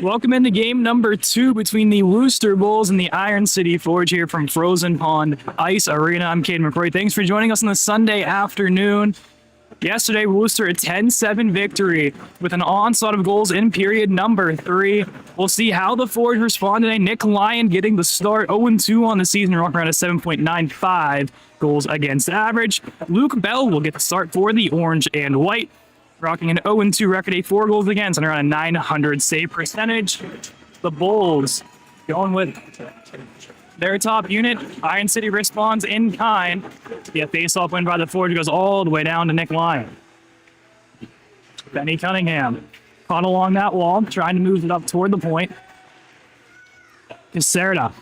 Welcome into game number 2 between the Wooster Bulls and the Iron City Forge here from Frozen Pond Ice Arena. I'm Caden McCrory. Thanks for joining us on the Sunday afternoon. Yesterday, Wooster a 10-7 victory with an onslaught of goals in period number 3. We'll see how the Forge respond today. Nick Lyon getting the start, 0-2 on the season, rocking around a 7.95 goals against average. Luke Bell will get the start for the Orange and White, rocking an 0-2 record, 4 goals against, and around a 900 save percentage. The Bulls going with their top unit. Iron City responds in kind. The face-off win by the Forge goes all the way down to Nick Lyon. Benny Cunningham caught along that wall, trying to move it up toward the point. Caserta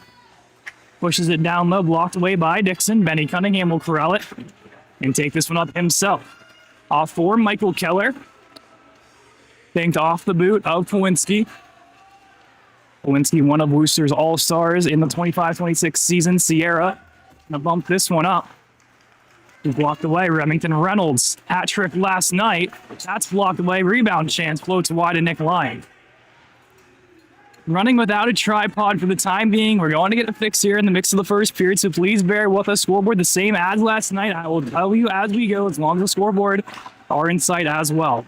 pushes it down low, blocked away by Dixon. Benny Cunningham will corral it and take this one up himself. Off for Michael Keller. Banked off the boot of Powinski. Powinski, one of Wooster's all-stars in the 25-26 season. Sierra gonna bump this one up. He's blocked away. Remington Reynolds, hat trick last night. That's blocked away. Rebound chance floats wide to Nick Lyon. Running without a tripod for the time being. We're going to get a fix here in the mix of the first period, so please bear with us. Scoreboard the same as last night. I will tell you as we go, as long as the scoreboard are in sight as well.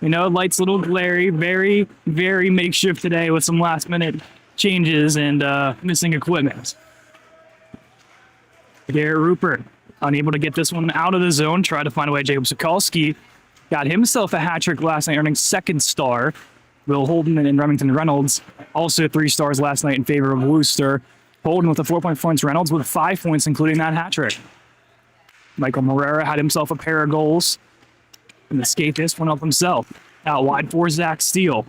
We know light's a little glary, very, very makeshift today with some last-minute changes and missing equipment. Garrett Rupert, unable to get this one out of the zone, tried to find a way. Jacob Sokolsky got himself a hat trick last night, earning second star. Will Holden and Remington Reynolds, also 3 stars last night in favor of Wooster. Holden with the 4-point points, Reynolds with 5 points, including that hat trick. Michael Morera had himself a pair of goals and escaped this one up himself. Out wide for Zach Steele.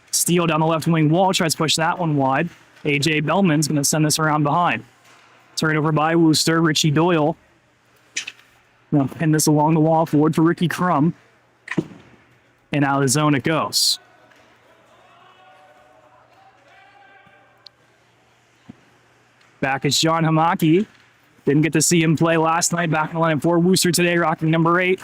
Steele down the left wing wall, tries to push that one wide. A.J. Bellman's going to send this around behind. Turnover by Wooster. Richie Doyle. Going to pin this along the wall forward for Ricky Crum. And out of the zone it goes. Back is John Hamaki. Didn't get to see him play last night. Back in the line for Wooster today, rocking number 8.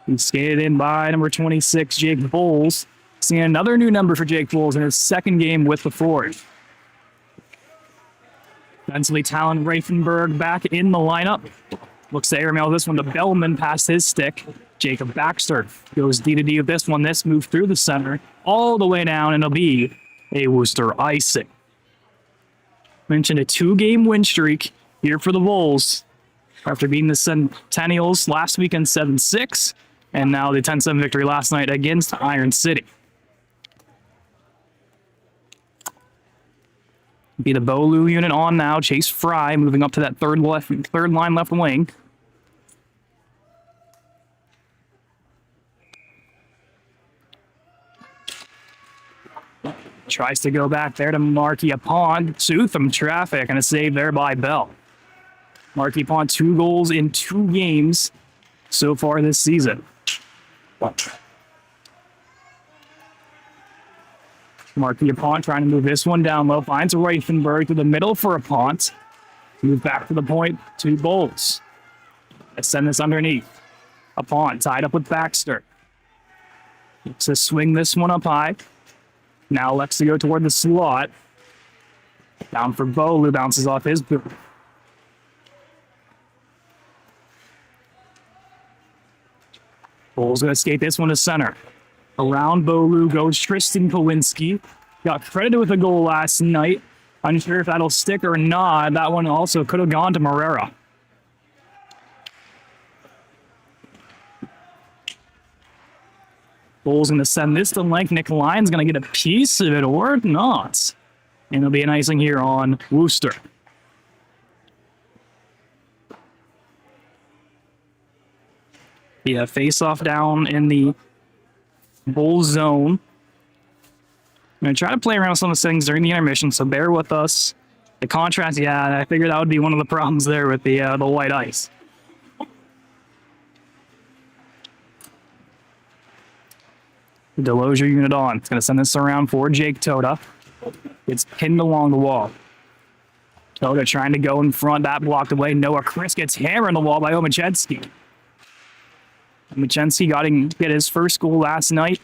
He's skated in by number 26, Jake Bowles. Seeing another new number for Jake Bowles in his second game with the Forge. Defensively, Talon Reifenberg back in the lineup. Looks to airmail this one to Bellman past his stick. Jacob Baxter goes D-to-D with this one. This move through the center all the way down, and it'll be a Wooster icing. Mentioned a 2-game win streak here for the Bulls after beating the Centennials last weekend 7-6, and now the 10-7 victory last night against Iron City. Be the Bolu unit on now. Chase Fry moving up to that third line left wing. Tries to go back there to Marky Pond. Southam traffic and a save there by Bell. Marky Pond 2 goals in 2 games so far this season. Marky Pond trying to move this one down low. Finds Reifenberg to the middle for Pont. Move back to the point to Bowles. Let's send this underneath. Pont tied up with Baxter. Looks to swing this one up high. Now elects to go toward the slot. Down for Bolu, bounces off his boot. Bowles going to skate this one to center. Around Bolu goes Tristan Powinski. Got credited with a goal last night. Unsure if that'll stick or not. That one also could have gone to Morera. Bowles going to send this to length. Nick Lyon's going to get a piece of it or not. And it'll be an icing here on Wooster. Yeah, face-off down in the Bull zone. I'm going to try to play around with some of the settings during the intermission, so bear with us. The contrast, yeah, I figured that would be one of the problems there with the white ice. Delosier unit on. It's going to send this around for Jake Toda. It's pinned along the wall. Toda trying to go in front. That blocked away. Noah Chris gets hammered on the wall by Omachensky. Omachensky got his first goal last night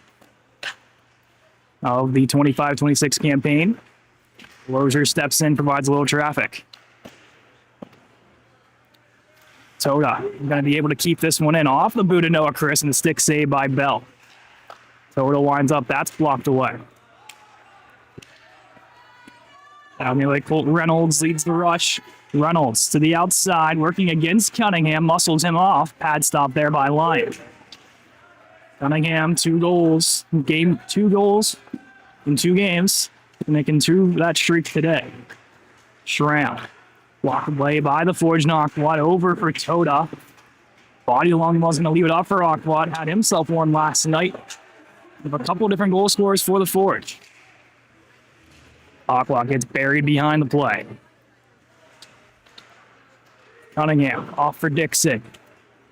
of the 25-26 campaign. Lozier steps in, provides a little traffic. Toda going to be able to keep this one in off the boot of Noah Chris, and the stick saved by Bell. Toda winds up. That's blocked away. Down the way, Colt Reynolds leads the rush. Reynolds to the outside, working against Cunningham, muscles him off. Pad stop there by Lyon. Cunningham, 2 goals. 2 goals in 2 games. Making 2 that streak today. Schramm. Blocked away by the Forge, knocked wide over for Toda. Body along wasn't going to leave it up for Aquat. Had himself one last night. With a couple of different goal scorers for the Forge. Aquat gets buried behind the play. Cunningham off for Dixon.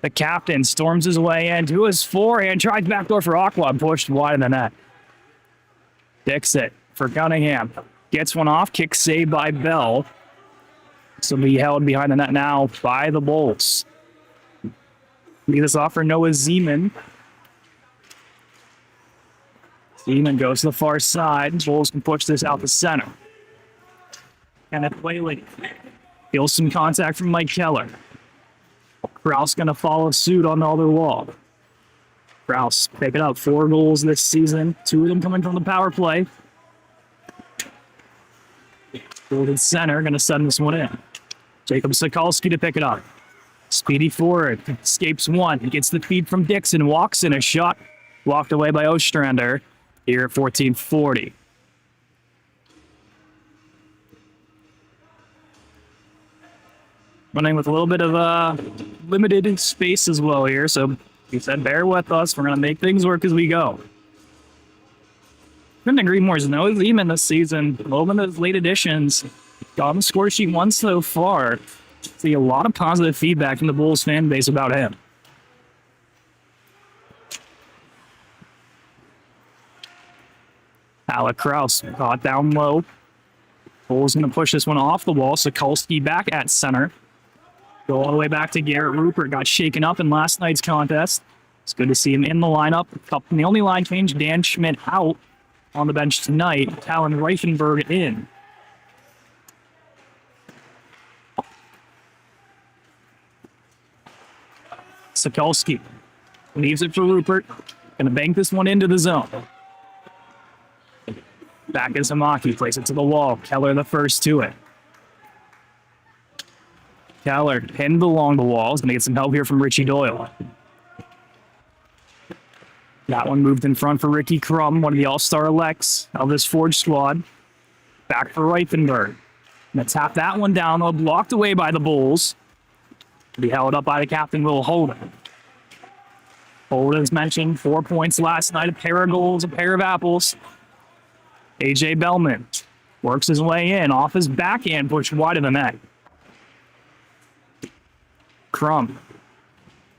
The captain storms his way into his forehand, tries backdoor for Aquat, pushed wide of the net. Dixon for Cunningham. Gets one off, kick saved by Bell. So be held behind the net now by the Bulls. Lead this off for Noah Zeman. Zeman goes to the far side. Bulls can push this out the center. Kenneth Whaley feels some contact from Mike Keller. Kraus going to follow suit on the other wall. Kraus picking up 4 goals this season. 2 of them coming from the power play. Golden center going to send this one in. Jacob Sokolsky to pick it up. Speedy forward, escapes one, gets the feed from Dixon, walks in a shot, blocked away by Ostrander here at 14:40. Running with a little bit of limited space as well here, so he said, bear with us, we're going to make things work as we go. Couldn't agree more. Noah Zeman this season, moment of late additions, got on the score sheet once so far. See a lot of positive feedback from the Bulls fan base about him. Alec Kraus caught down low. Bulls going to push this one off the wall. Sokolsky back at center. Go all the way back to Garrett Rupert. Got shaken up in last night's contest. It's good to see him in the lineup. The only line change, Dan Schmidt out on the bench tonight. Talon Reichenberg in. Sokolsky leaves it for Rupert. Gonna bank this one into the zone. Back is Hamaki, plays it to the wall. Keller the first to it. Keller pinned along the wall. He's gonna get some help here from Richie Doyle. That one moved in front for Ricky Crum, one of the all-star elects of this Forge squad. Back for Reifenberg. Gonna tap that one down, though, blocked away by the Bulls. Be held up by the captain, Will Holden. Holden, as mentioned, 4 points last night, a pair of goals, a pair of apples. A.J. Bellman works his way in, off his backhand, pushed wide of the net. Crum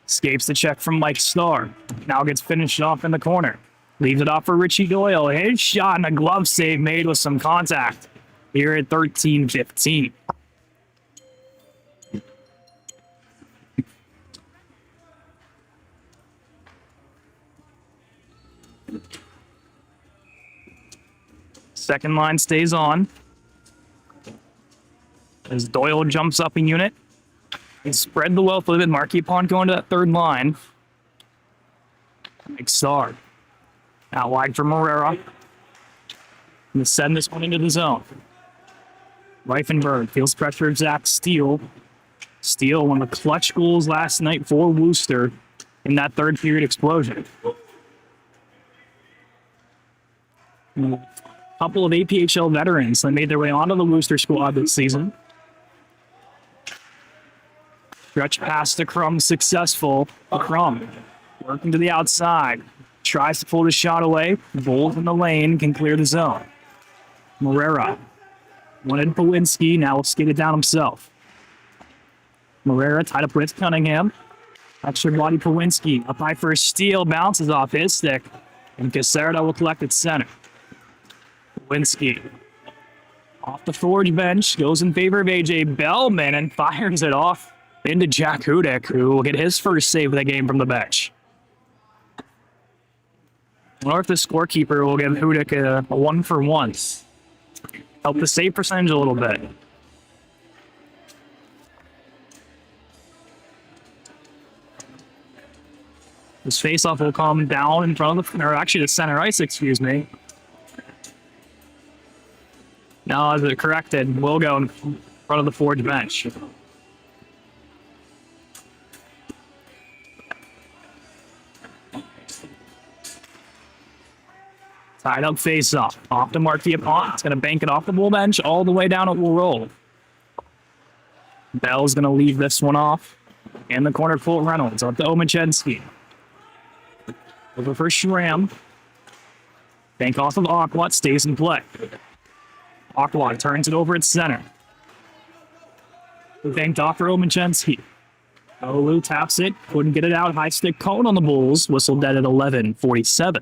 escapes the check from Mike Starr. Now gets finished off in the corner. Leaves it off for Richie Doyle. His shot and a glove save made with some contact here at 13-15. Second line stays on. As Doyle jumps up a unit. He spread the wealth a little bit. Marquis Pond going to that third line. Mike Starr. Out wide for Morera. Gonna send this one into the zone. Reifenberg feels pressure of Zach Steele. Steele, one of the clutch goals last night for Wooster in that third period explosion. A couple of APHL veterans that made their way onto the Wooster squad this season. Stretch pass to Crum, successful. Crum working to the outside. Tries to pull the shot away. Bolt in the lane, can clear the zone. Morera wanted Pawinski, now will skate it down himself. Morera tied up with Cunningham. Extra body Pawinski. Up high for a steal, bounces off his stick. And Caserta will collect at center. Pawinski off the Forge bench, goes in favor of A.J. Bellman and fires it off into Jack Hudick, who will get his first save of the game from the bench. I wonder if the scorekeeper will give Hudik a 1-for-1. Help the save percentage a little bit. This faceoff will come down in front of the, or actually the center ice, excuse me. Now, as it corrected, will go in front of the Forge bench. Tied up faceoff. Off to mark the opponent. It's going to bank it off the bull bench all the way down. It will roll. Bell's going to leave this one off. In the corner, full Reynolds up to Omachensky. Over for Schramm. Bank off of Aquat, stays in play. Aquat turns it over at center. Banked off for Omachensky. Olu taps it, couldn't get it out. High stick cone on the Bulls. Whistle dead at 11:47.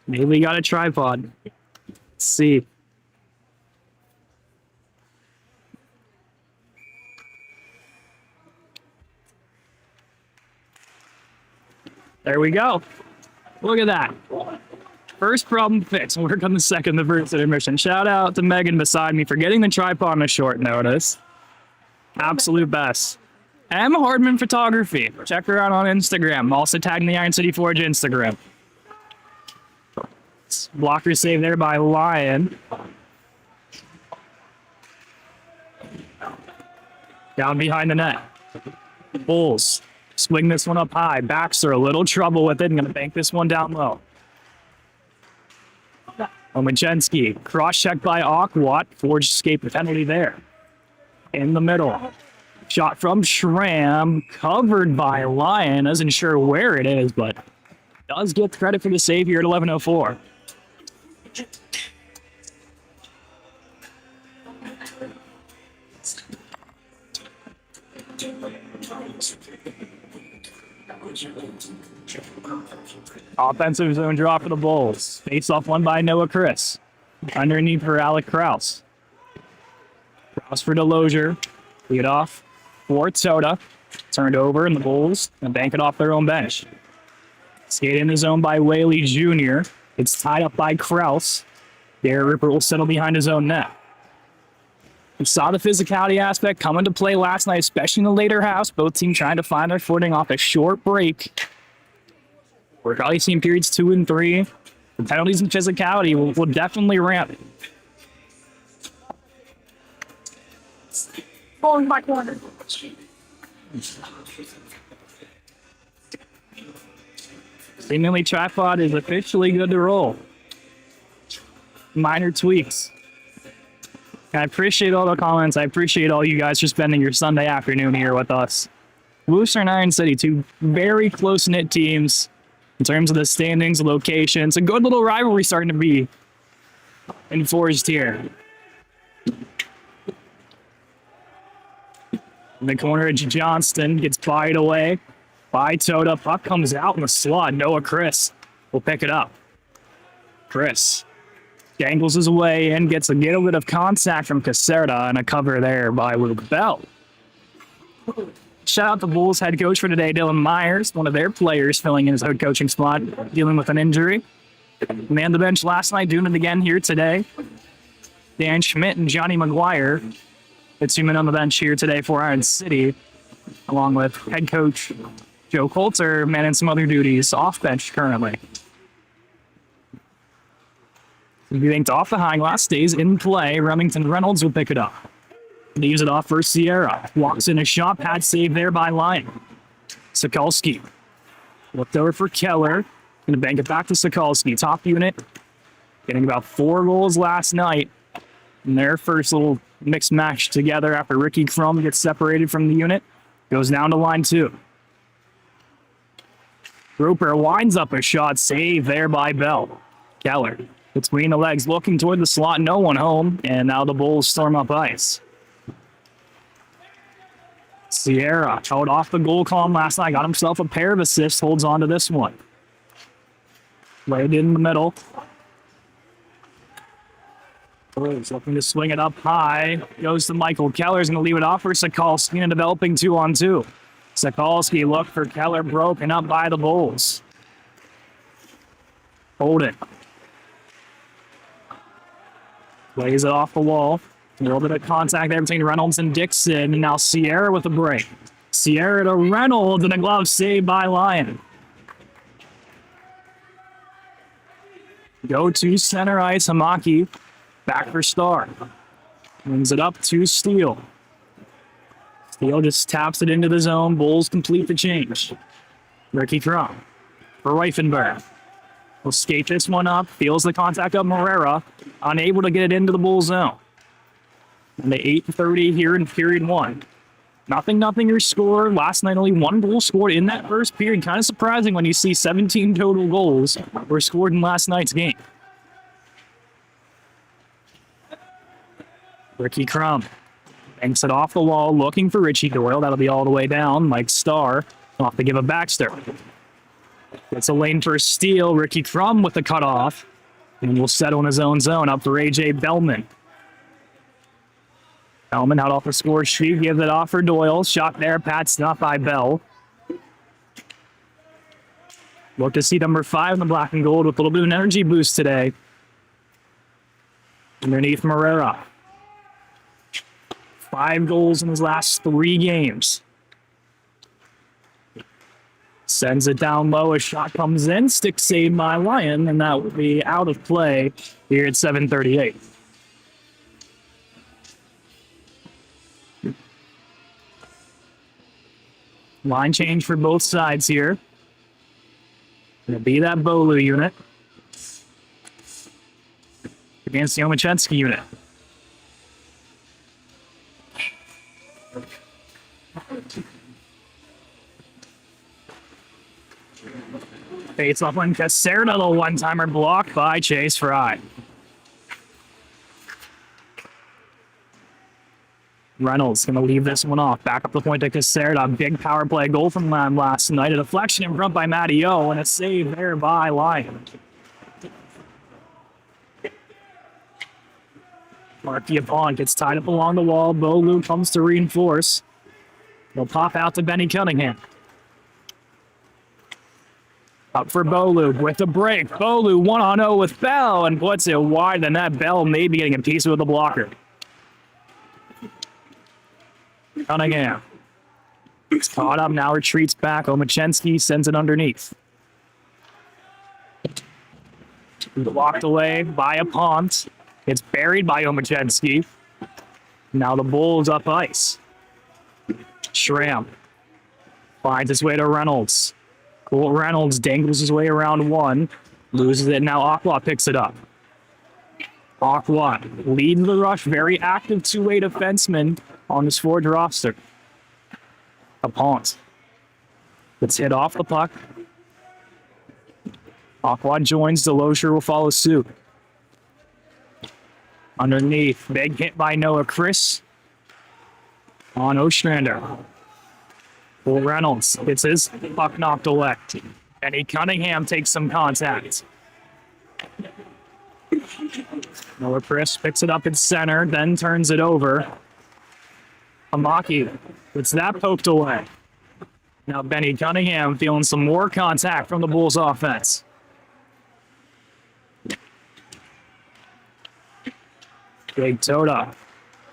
Maybe we got a tripod. Let's see. There we go. Look at that. First problem fixed. Work on the second, the first intermission. Shout out to Megan beside me for getting the tripod on a short notice. Absolute best. M. Hardman Photography. Check her out on Instagram. Also tagging the Iron City Forge Instagram. Blocker save there by Lyon. Down behind the net. Bulls. Swing this one up high. Baxter, a little trouble with it. I'm going to bank this one down low. Omachensky, cross-check by Aquat. Forge escape the penalty there. In the middle. Shot from Schramm. Covered by Lyon. Isn't sure where it is, but does get credit for the save here at 11:04. Offensive zone draw for the Bulls. Face off one by Noah Chris. Underneath for Alec Krause. Krause for Delosier. Lead off for Toda. Turned over and the Bulls and bank it off their own bench. Skate in the zone by Whaley Jr. It's tied up by Krause. Derek Ripper will settle behind his own net. We saw the physicality aspect come into play last night, especially in the later halves. Both teams trying to find their footing off a short break. We're probably seeing periods 2 and 3. The penalties and physicality will definitely ramp. Falling back corner. Seemingly tripod is officially good to roll. Minor tweaks. I appreciate all the comments. I appreciate all you guys for spending your Sunday afternoon here with us. Wooster and Iron City, two very close-knit teams in terms of the standings, location. It's a good little rivalry starting to be enforced here. In the corner, Johnston gets fired away by Toda. Puck comes out in the slot. Noah Chris will pick it up. Chris dangles his way and gets a little bit of contact from Caserta and a cover there by Luke Bell. Shout out to Bulls head coach for today, Dylan Myers, one of their players filling in his head coaching spot, dealing with an injury. Man the bench last night, doing it again here today. Dan Schmidt and Johnny McGuire. It's 2 men on the bench here today for Iron City, along with head coach Joe Coulter manning some other duties off bench currently. He banked off the high glass, stays in play. Remington Reynolds will pick it up. Leaves it off for Sierra. Walks in a shot, pad save there by Lyon. Sokolsky. Looked over for Keller. Gonna bank it back to Sokolsky. Top unit. Getting about 4 goals last night in their first little mixed match together after Ricky Crum gets separated from the unit. Goes down to line 2. Roper winds up a shot. Save there by Bell. Keller. Between the legs, looking toward the slot, no one home, and now the Bulls storm up ice. Sierra held off the goal column last night, got himself a pair of assists, holds on to this one. Laid in the middle. He's looking to swing it up high. Goes to Michael Keller's going to leave it off for Sokolsky and a developing 2-on-2. Sokolsky looked for Keller, broken up by the Bulls. Holden. Plays it off the wall. A little bit of contact there between Reynolds and Dixon. And now Sierra with a break. Sierra to Reynolds and a glove saved by Lyon. Go to center ice. Hamaki back for Starr. Brings it up to Steele. Steele just taps it into the zone. Bulls complete the change. Ricky Crum for Reifenberg. Will skate this one up. Feels the contact of Morera. Unable to get it into the Bulls zone. And the 8:30 here in period 1. Nothing your score. Last night only 1 goal scored in that first period. Kind of surprising when you see 17 total goals were scored in last night's game. Ricky Crum banks it off the wall, looking for Richie Doyle. That'll be all the way down. Mike Starr off to give a Baxter. Gets a lane for Steele. Ricky Crum with the cutoff. And will settle in his own zone up for A.J. Bellman. Bellman out off the score sheet, gives it off for Doyle. Shot there, Pat's not by Bell. Look to see number 5 in the black and gold with a little bit of an energy boost today. Underneath Morera. 5 goals in his last 3 games. Sends it down low, a shot comes in, stick saved by Lyon, and that will be out of play here at 7:38. Line change for both sides here. It'll be that Bolu unit against the Omachensky unit. Fates off one Caserta, the one-timer blocked by Chase Fry. Reynolds going to leave this one off. Back up the point to Caserta. Big power play goal from Lamb last night. A deflection in front by Matty O, and a save there by Lyon. Mark Diapon gets tied up along the wall. Bolu comes to reinforce. He'll pop out to Benny Cunningham. Up for Bolu with the break. Bolu 1-on-0 with Bell and puts it wide, and that Bell may be getting a piece with the blocker. Cunningham. He's caught up, now retreats back. Omachensky sends it underneath. Blocked away by a Pont. It's buried by Omachensky. Now the Bulls up ice. Schramm finds his way to Reynolds. Colt Reynolds dangles his way around one. Loses it, now Aqua picks it up. Aqua leads the rush, very active two-way defenseman on this Forge roster. A Pont. Gets hit off the puck. Aqua joins, Delosier will follow suit. Underneath, big hit by Noah Chris on Ostrander. Colt Reynolds gets his puck knocked away. Benny Cunningham takes some contact. Noah Chris picks it up in center, then turns it over. Hamaki gets that poked away. Now Benny Cunningham feeling some more contact from the Bulls offense. Big Toda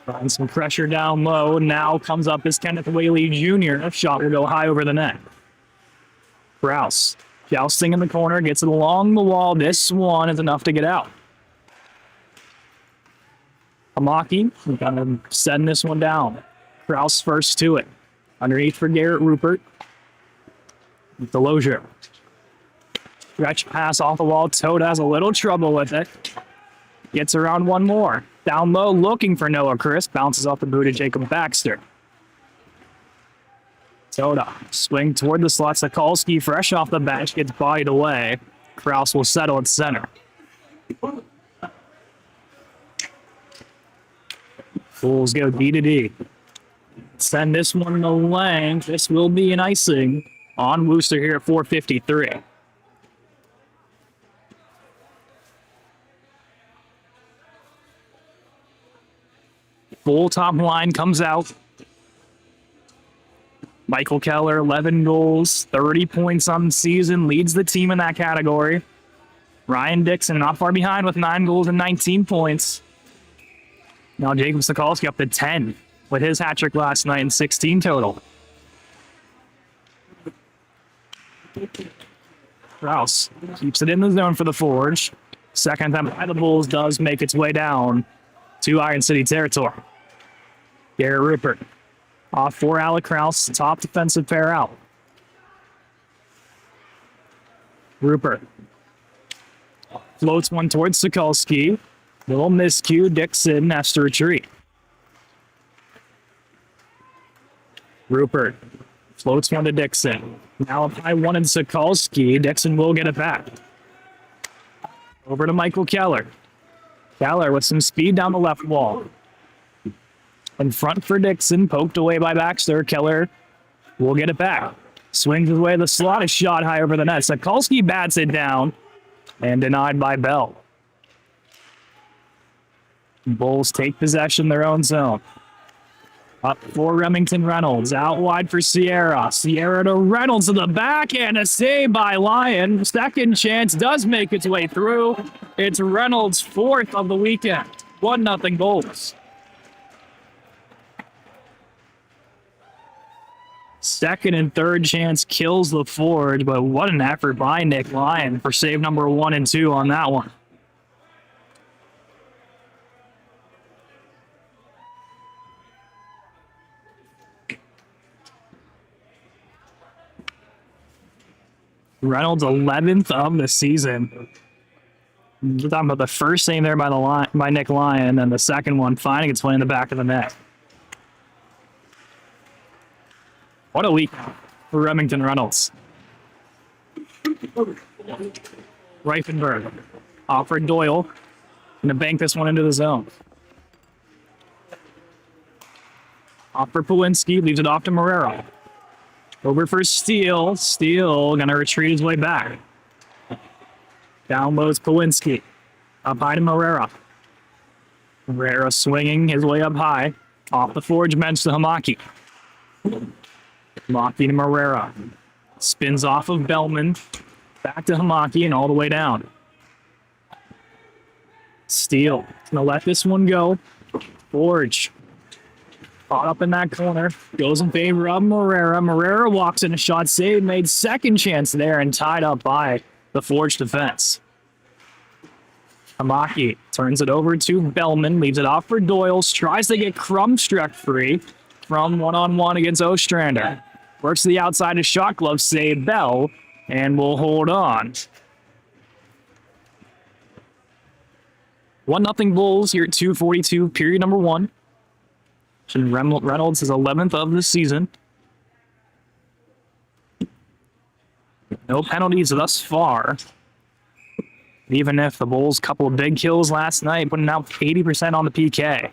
finds some pressure down low. Now comes up as Kenneth Whaley Jr. Shot will go high over the net. Rouse jousting in the corner, gets it along the wall. This one is enough to get out. Hamaki, we're gonna send this one down. Kraus first to it. Underneath for Garrett Rupert. Delosier. Stretch pass off the wall. Toad has a little trouble with it. Gets around one more. Down low, looking for Noah Chris. Bounces off the boot of Jacob Baxter. Toda swing toward the slot. Sokolsky, fresh off the bench, gets bodied away. Kraus will settle at center. Bulls go D to D. Send this one to Lang. This will be an icing on Wooster here at 4:53. full top line comes out. Michael Keller, 11 goals, 30 points on the season, leads the team in that category. Ryan Dixon not far behind with 9 goals and 19 points. Now Jacob Sokolsky up to 10 with his hat trick last night and 16 total. Rouse keeps it in the zone for the Forge. Second time by the Bulls does make its way down to Iron City territory. Garrett Rupert off for Alec Krause, top defensive pair out. Rupert floats one towards Sokolsky. Little miscue. Dixon has to retreat. Rupert floats one to Dixon. Now up high one in Sokolsky. Dixon will get it back. Over to Michael Keller. Keller with some speed down the left wall. In front for Dixon. Poked away by Baxter. Keller will get it back. Swings his way to the slot. A shot high over the net. Sokolsky bats it down. And denied by Bell. Bulls take possession in their own zone. Up for Remington Reynolds. Out wide for Sierra. Sierra to Reynolds to the back. And a save by Lyon. Second chance does make its way through. It's Reynolds' 4th of the weekend. 1-0 Bulls. Second and third chance kills the Forge, but what an effort by Nick Lyon for save number 1 and 2 on that one. Reynolds 11th of the season. We're talking about the first save there by Nick Lyon, and the second one finding its way in the back of the net. What a week for Remington Reynolds. Reifenberg offered Doyle. Going to bank this one into the zone. Off for Pawinski, leaves it off to Marrero. Over for Steele. Steele going to retreat his way back. Down low's Pawinski. Up high to Marrero. Marrero swinging his way up high. Off the Forge bench to Hamaki. Hamaki to Marrero. Spins off of Bellman. Back to Hamaki and all the way down. Steele going to let this one go. Forge caught up in that corner. Goes in favor of Marrero. Marrero walks in a shot save. Made second chance there and tied up by the Forge defense. Hamaki turns it over to Bellman. Leaves it off for Doyles. Tries to get Krumstruck free from one-on-one against Ostrander. Works to the outside of shot glove save Bell. And will hold on. 1-0 Bulls here at 2:42, period number 1. Reynolds is 11th of the season. No penalties thus far. Even if the Bulls couple of big kills last night, putting out 80% on the PK.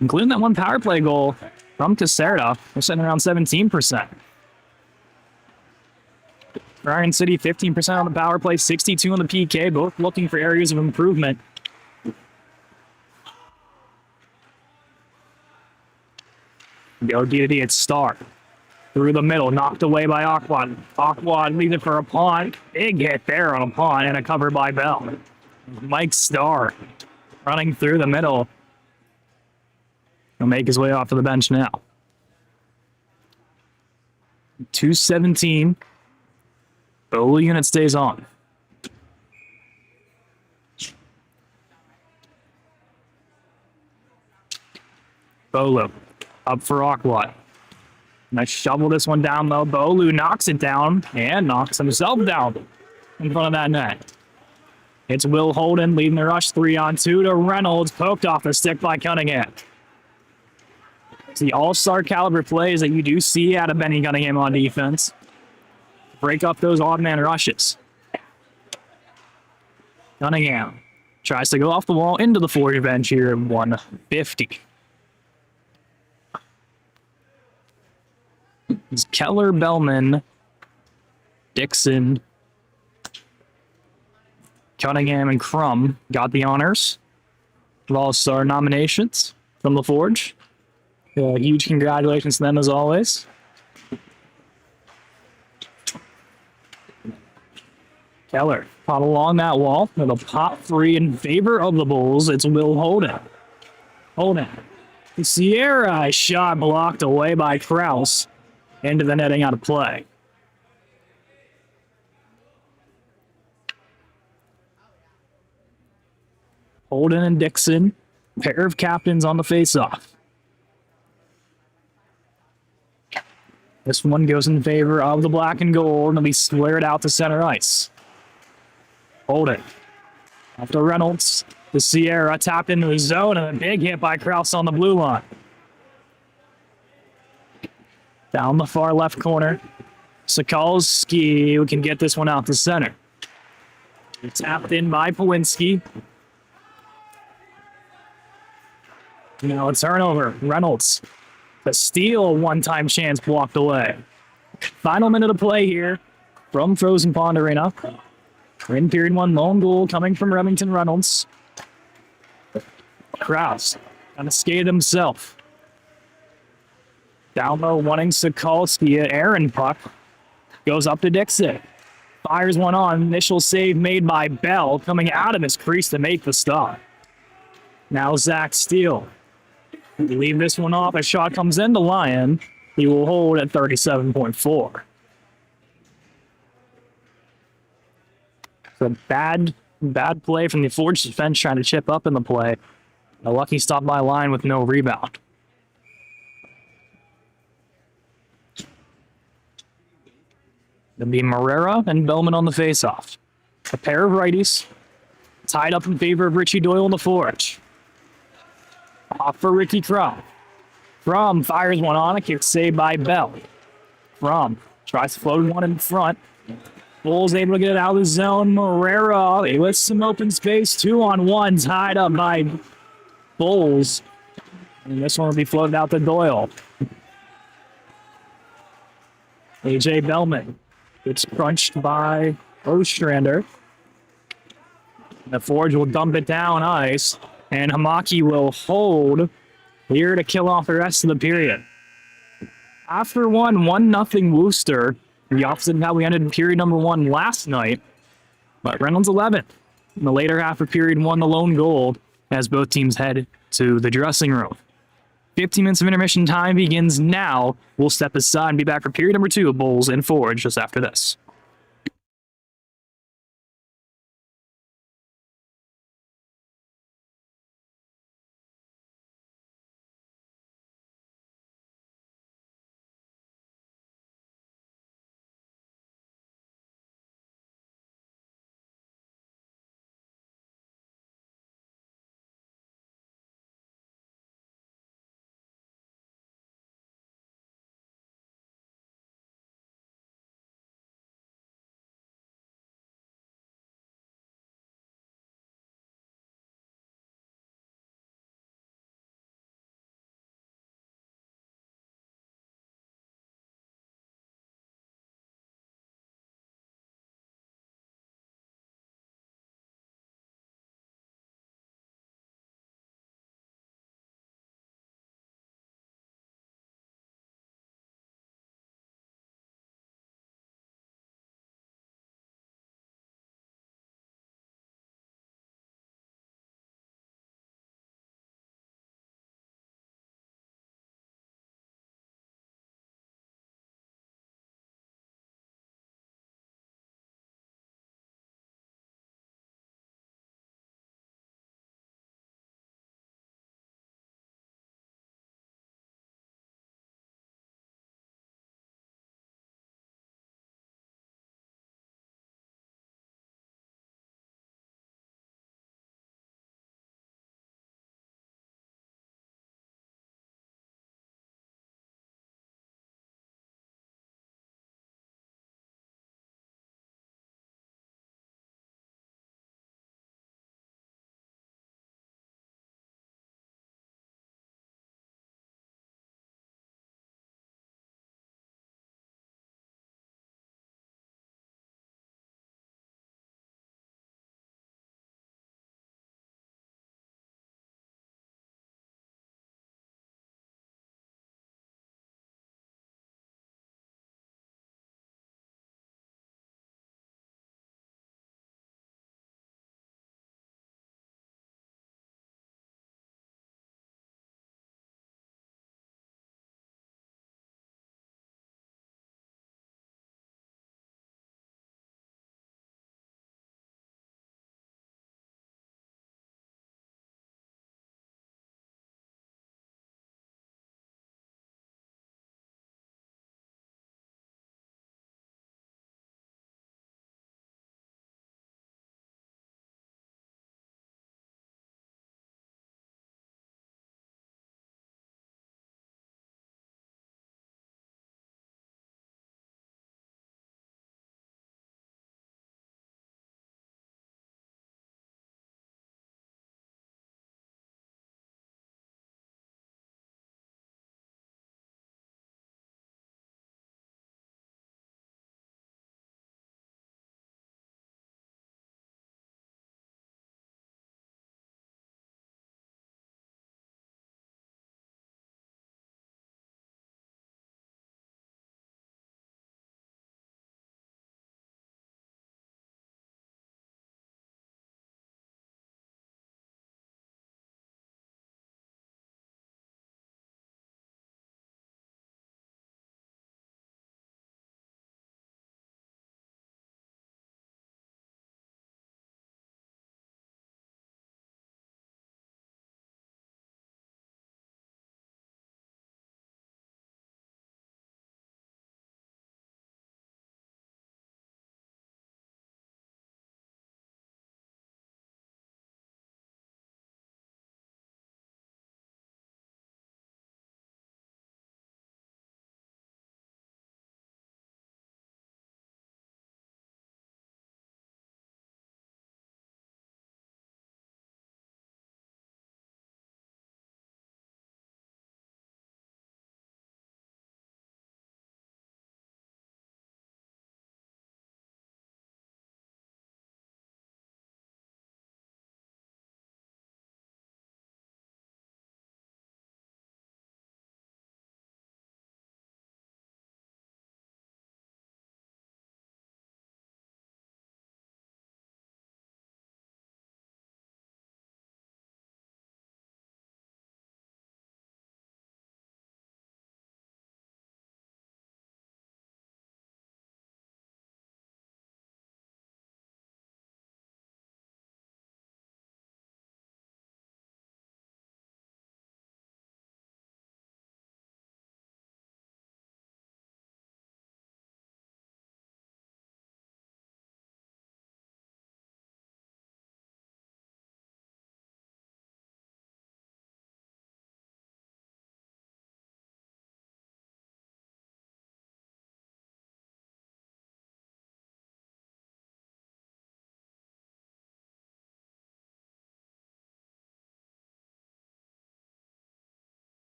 Including that one power play goal from Caserta. They're sitting around 17%. For Iron City, 15% on the power play, 62 on the PK, both looking for areas of improvement. Go D at Star. Through the middle, knocked away by Aquad. Aquad leaves it for a pawn. Big hit there on a pawn and a cover by Bell. Mike Starr running through the middle. He'll make his way off to the bench now. 2:17. Bolu unit stays on. Bolu up for Aquad. Nice shovel this one down low. Bolu knocks it down and knocks himself down in front of that net. It's Will Holden leading the rush 3-on-2 to Reynolds. Poked off the stick by Cunningham. It's the all-star caliber plays that you do see out of Benny Cunningham on defense. Break up those odd man rushes. Cunningham tries to go off the wall into the Forge bench here at 150. It's Keller, Bellman, Dixon, Cunningham, and Crum got the honors of all-star nominations. from the Forge. Huge congratulations to them as always. Keller caught along that wall with a pop three in favor of the Bulls. It's Will Holden. Holden. Sierra shot blocked away by Kraus into the netting out of play. Holden and Dixon, pair of captains on the faceoff. This one goes in favor of the black and gold, and it'll be squared out to center ice. Holden. After Reynolds, the Sierra tapped into the zone, and a big hit by Kraus on the blue line. Down the far left corner, Sokolski can get this one out to center. Tapped in by Pawinski. Now a turnover. Reynolds. The steal, one-time chance blocked away. Final minute of play here from Frozen Pond Arena. In period one, lone goal coming from Remington Reynolds. Kraus kind of skated himself. Down low, wanting Sokolski. Aaron puck goes up to Dixon. Fires one on. Initial save made by Bell, coming out of his crease to make the stop. Now Zach Steele. Leave this one off. A shot comes into Lyon. He will hold at 37.4. So bad play from the Forge defense trying to chip up in the play. A lucky stop by Lyon with no rebound. It'll be Marrera and Bellman on the faceoff. A pair of righties tied up in favor of Richie Doyle in the Forge. Off for Ricky Crum. Crum fires one on. A kick saved by Bell. Crum tries to float one in front. Bulls able to get it out of the zone. Marrera with some open space. 2-on-1 tied up by Bulls. And this one will be floated out to Doyle. AJ Bellman gets crunched by Ostrander. The Forge will dump it down ice. And Hamaki will hold here to kill off the rest of the period. After 1-0 Wooster, the opposite of how we ended in period number one last night. But Reynolds 11th. In the later half of period one, the lone goal as both teams head to the dressing room. 15 minutes of intermission time begins now. We'll step aside and be back for period number two of Bulls and Forge just after this.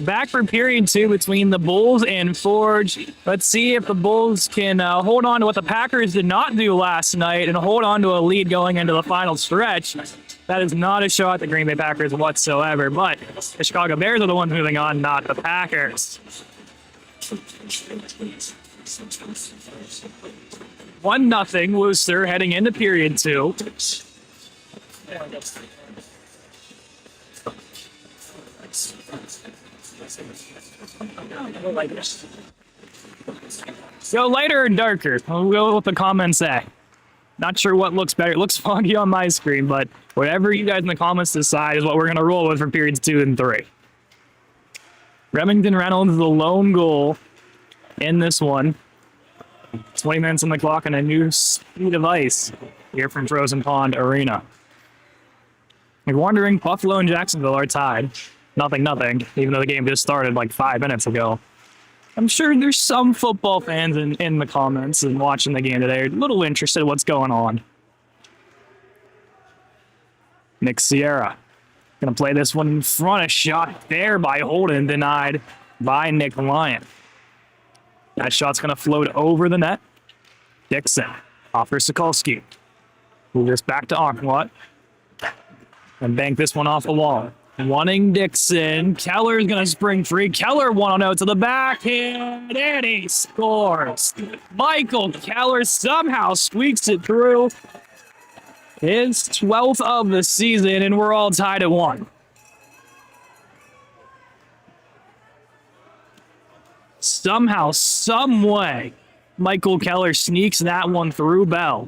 Back for period 2 between the Bulls and Forge. Let's see if the Bulls can hold on to what the Packers did not do last night and hold on to a lead going into the final stretch. That is not a shot at the Green Bay Packers whatsoever, but the Chicago Bears are the ones moving on, not the Packers. 1-0 Wooster heading into period 2. So lighter or darker? We'll go with the comments say. Not sure what looks better. It looks foggy on my screen, but whatever you guys in the comments decide is what we're going to roll with for periods 2 and 3. Remington Reynolds, the lone goal in this one. 20 minutes on the clock and a new speed of ice here from Frozen Pond Arena. You're wondering, Buffalo and Jacksonville are tied. 0-0, even though the game just started like 5 minutes ago. I'm sure there's some football fans in the comments and watching the game today. A little interested in what's going on. Nick Sierra. Gonna play this one in front. A shot there by Holden, denied by Nick Lyon. That shot's gonna float over the net. Dixon off for Sokolsky. Move this back to Aquat. And bank this one off the wall. Wanting Dixon. Keller's going to spring free. Keller 1-0 to the backhand, and he scores. Michael Keller somehow squeaks it through. His 12th of the season, and we're all tied at 1. Somehow, some way, Michael Keller sneaks that one through Bell.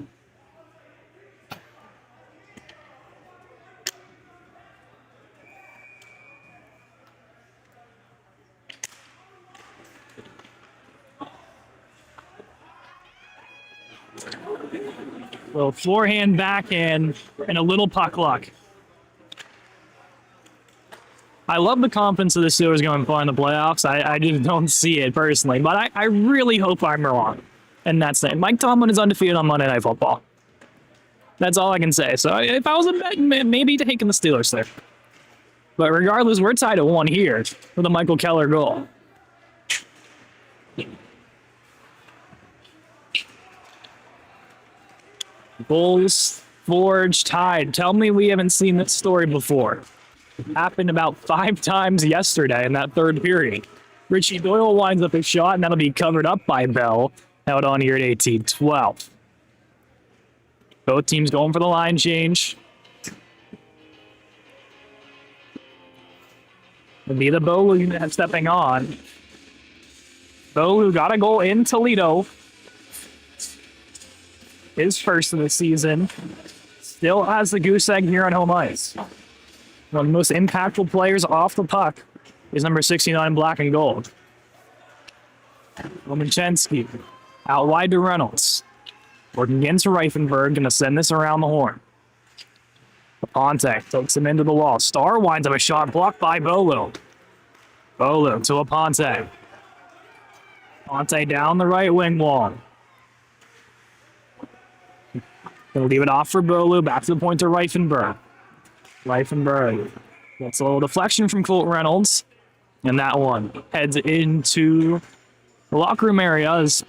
Little forehand, backhand, and a little puck luck. I love the confidence of the Steelers going far in the playoffs. I just don't see it personally, but I really hope I'm wrong. And that's it. Mike Tomlin is undefeated on Monday Night Football. That's all I can say. So if I was a bet, maybe taking the Steelers there. But regardless, we're tied at 1 here with a Michael Keller goal. Bulls, Forge, tied. Tell me we haven't seen this story before. It happened about 5 times yesterday in that third period. Richie Doyle winds up his shot, and that'll be covered up by Bell. Out on here at 18-12. Both teams going for the line change. It'll be the Bolu stepping on. Bolu got a goal in Toledo. His first of the season. Still has the goose egg here on home ice. One of the most impactful players off the puck is number 69, black and gold. Lomachenski out wide to Reynolds. Working against Reifenberg, gonna send this around the horn. Aponte takes him into the wall. Star winds up a shot blocked by Bolu. Bolu to Aponte. Aponte down the right wing wall. Gonna leave it off for Bolu. Back to the point to Reifenberg. Reifenberg gets a little deflection from Colt Reynolds. And that one heads into the locker room area as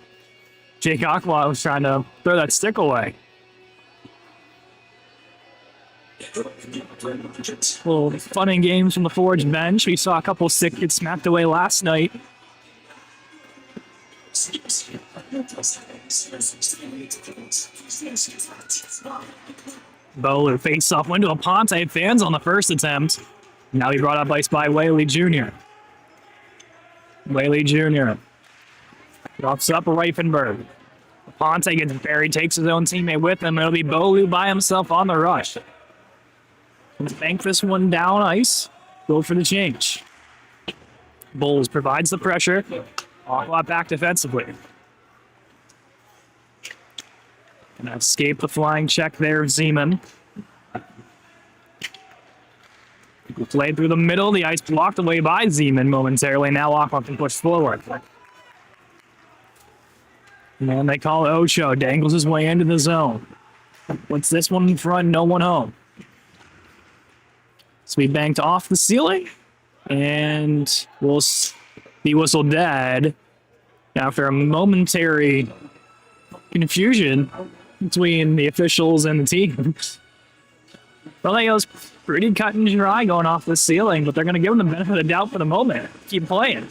Jake Aqua was trying to throw that stick away. Little fun and games from the Forge bench. We saw a couple sick get smacked away last night. Bowler face off window. Aponte fans on the first attempt. Now he brought up ice by Whaley Jr. Whaley Jr. drops up Reifenberg. Aponte gets buried, takes his own teammate with him. It'll be Bolu by himself on the rush. Let's bank this one down ice. Go for the change. Bulls provides the pressure. Aqua back defensively. And escape the flying check there of Zeman. Played through the middle. The ice blocked away by Zeman momentarily. Now Aqua can push forward. And they call it Ocho. Dangles his way into the zone. Puts this one in front. No one home. So we banked off the ceiling. And we'll be whistled dead after a momentary confusion between the officials and the teams. Well, it was pretty cut and dry going off the ceiling, but they're going to give them the benefit of the doubt for the moment. Keep playing.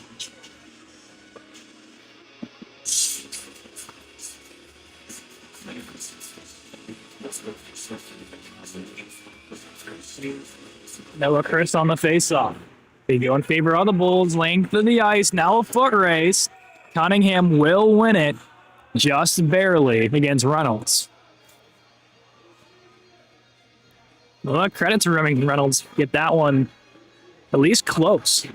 Noah Chris on the face-off. They go in favor of the Bulls. Length of the ice. Now a foot race. Cunningham will win it just barely against Reynolds. Well, credit to Remington Reynolds. Get that one at least close.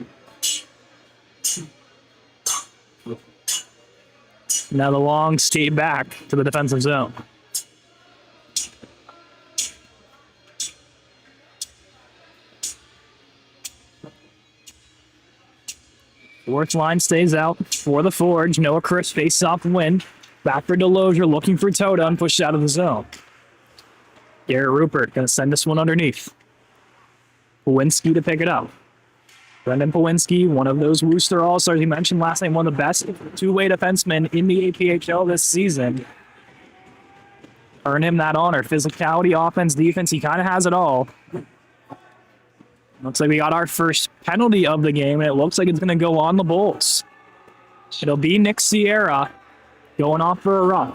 Now the long skate back to the defensive zone. Fourth line stays out for the Forge. Noah Chris face off win. Back for Delosier, looking for Toda and pushed out of the zone. Garrett Rupert going to send this one underneath. Pawinski to pick it up. Brendan Pawinski, one of those Wooster All-Stars you mentioned last night, one of the best two-way defensemen in the APHL this season. Earn him that honor. Physicality, offense, defense, he kind of has it all. Looks like we got our first penalty of the game, and it looks like it's going to go on the Bulls. It'll be Nick Sierra going off for a run.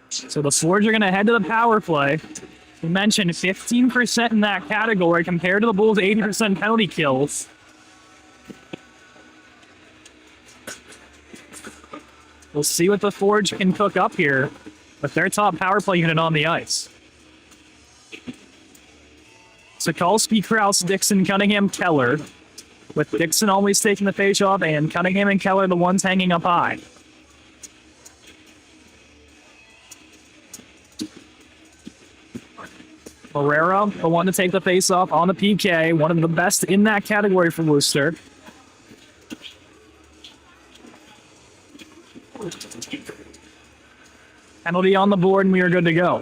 So the Forge are going to head to the power play. We mentioned 15% in that category compared to the Bulls' 80% penalty kills. We'll see what the Forge can cook up here with their top power play unit on the ice. Sokolsky, Krause, Dixon, Cunningham, Keller. With Dixon always taking the face-off and Cunningham and Keller the ones hanging up high. Herrera, the one to take the face-off on the PK. One of the best in that category for Wooster. Penalty on the board, and we are good to go.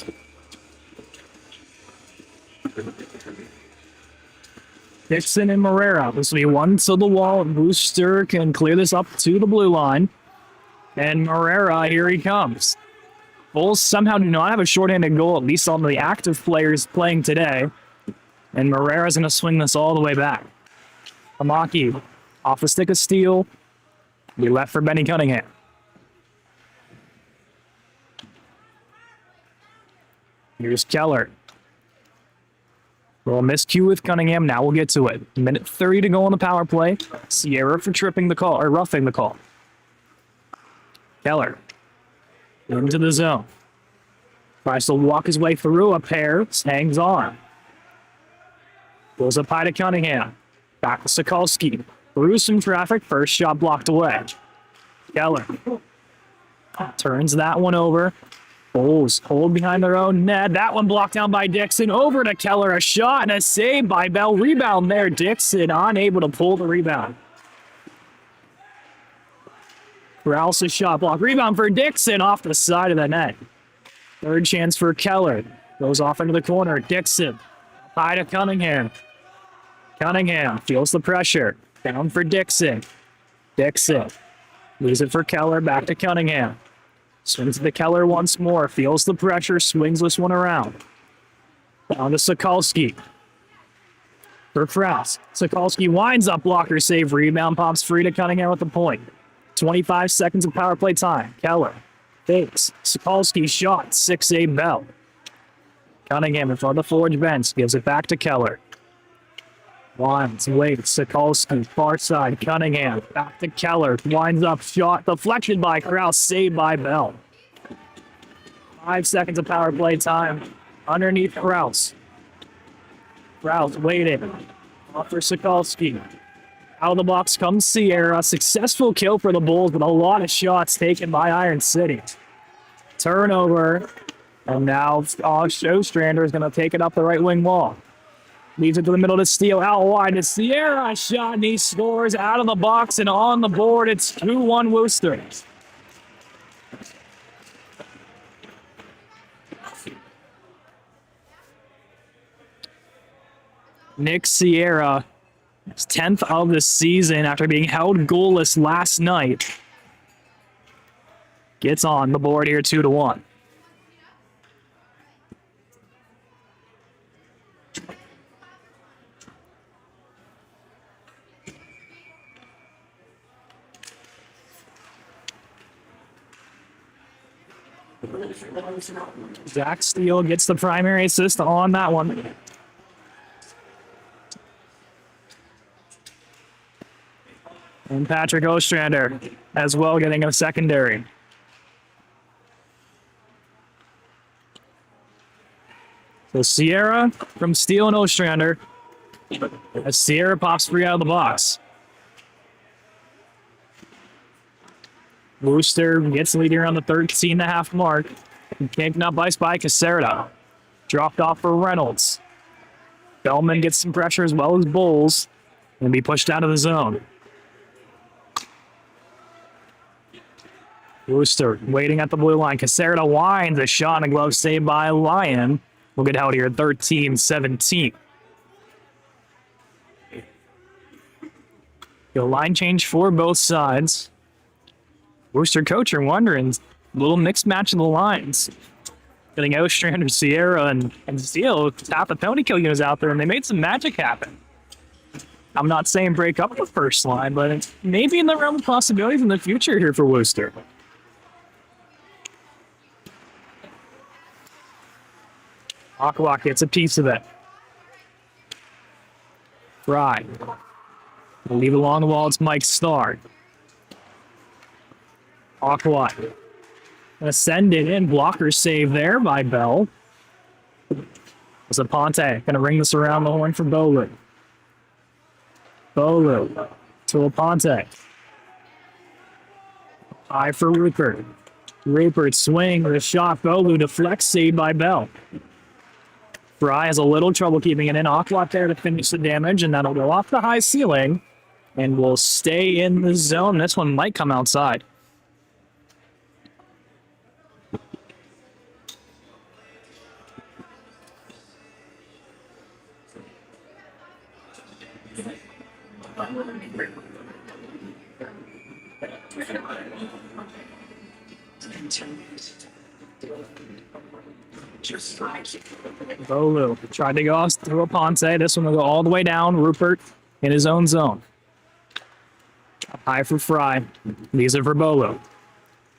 Dixon and Herrera. This will be one to the wall. Wooster can clear this up to the blue line. And Herrera, here he comes. Bulls somehow do not have a shorthanded goal, at least on the active players playing today. And Herrera's going to swing this all the way back. Hamaki off the stick of steel. We left for Benny Cunningham. Here's Keller. Little miscue with Cunningham. Now we'll get to it. Minute 30 to go on the power play. Sierra for tripping the call, or roughing the call. Keller. Into the zone. Tries to walk his way through a pair. Hangs on. Pulls up high to Cunningham. Back to Sokolsky. Through some traffic. First shot blocked away. Keller. Turns that one over. Bulls hold behind their own net. That one blocked down by Dixon. Over to Keller. A shot and a save by Bell. Rebound there. Dixon unable to pull the rebound. Rouse's shot block. Rebound for Dixon off the side of the net. Third chance for Keller. Goes off into the corner. Dixon. High to Cunningham. Cunningham feels the pressure. Down for Dixon. Dixon. Leaves it for Keller. Back to Cunningham. Swings to Keller once more. Feels the pressure. Swings this one around. Down to Sokolsky. For Krause. Sokolsky winds up. Blocker save. Rebound pops free to Cunningham with the point. 25 seconds of power play time. Keller fakes. Sokolsky shot. 6-8 Bell. Cunningham in front of the Forge bench. Gives it back to Keller. Winds, waits. Sokolsky, far side. Cunningham. Back to Keller. Winds up. Shot. Deflected by Krause. Saved by Bell. 5 seconds of power play time. Underneath Krause. Krause waiting. Off for Sokolsky. Out of the box comes Sierra. Successful kill for the Bulls, but a lot of shots taken by Iron City. Turnover. And now Ostrander is going to take it up the right wing wall. Leaves it to the middle to Steele. Out wide to Sierra. Shot, and he scores out of the box and on the board. It's 2-1 Wooster. Nick Sierra, his 10th of the season after being held goalless last night, gets on the board here 2-1. Zach Steele gets the primary assist on that one. And Patrick Ostrander as well getting a secondary. So Sierra from Steele and Ostrander as Sierra pops free out of the box. Wooster gets leading around the 13.5 mark. Taken up by Caserta. Dropped off for Reynolds. Bellman gets some pressure as well as Bowles and be pushed out of the zone. Wooster waiting at the blue line. Caserta winds a shot and a glove saved by Lyon. We'll get out here 13-17. The line change for both sides. Wooster coach are wondering, little mixed match of the lines. Getting Ostrander, Sierra, and Steele, half the penalty kill units out there, and they made some magic happen. I'm not saying break up the first line, but it's maybe in the realm of possibilities in the future here for Wooster. Aqua gets a piece of it. Fry. We'll leave it along the wall. It's Mike Starr. Aqua. Gonna send it in. Blocker save there by Bell. Zaponte gonna ring this around the horn for Bolu. Bolu to Aponte. High for Rupert. Rupert swing with a shot. Bolu deflects, saved by Bell. Fry has a little trouble keeping it in. Aqua there to finish the damage, and that'll go off the high ceiling and will stay in the zone. This one might come outside. Bolu tried to go off through Aponte. This one will go all the way down. Rupert in his own zone. High for Fry. These are for Bolu.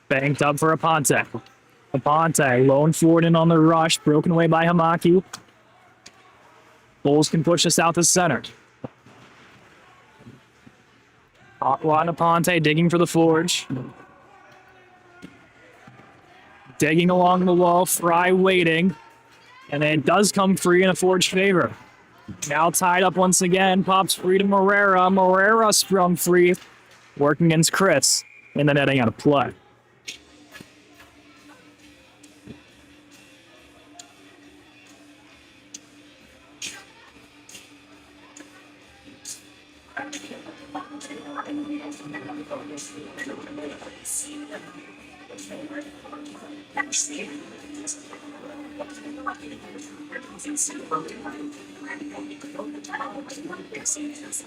Banked up for Aponte. Aponte lone forward in on the rush. Broken away by Hamaki. Bulls can push us out to center. Aqua and Aponte digging for the forge. Digging along the wall. Fry waiting. And it does come free in a forge favor. Now tied up once again. Pops free to Morera. Morera sprung free. Working against Chris. And then netting out of play.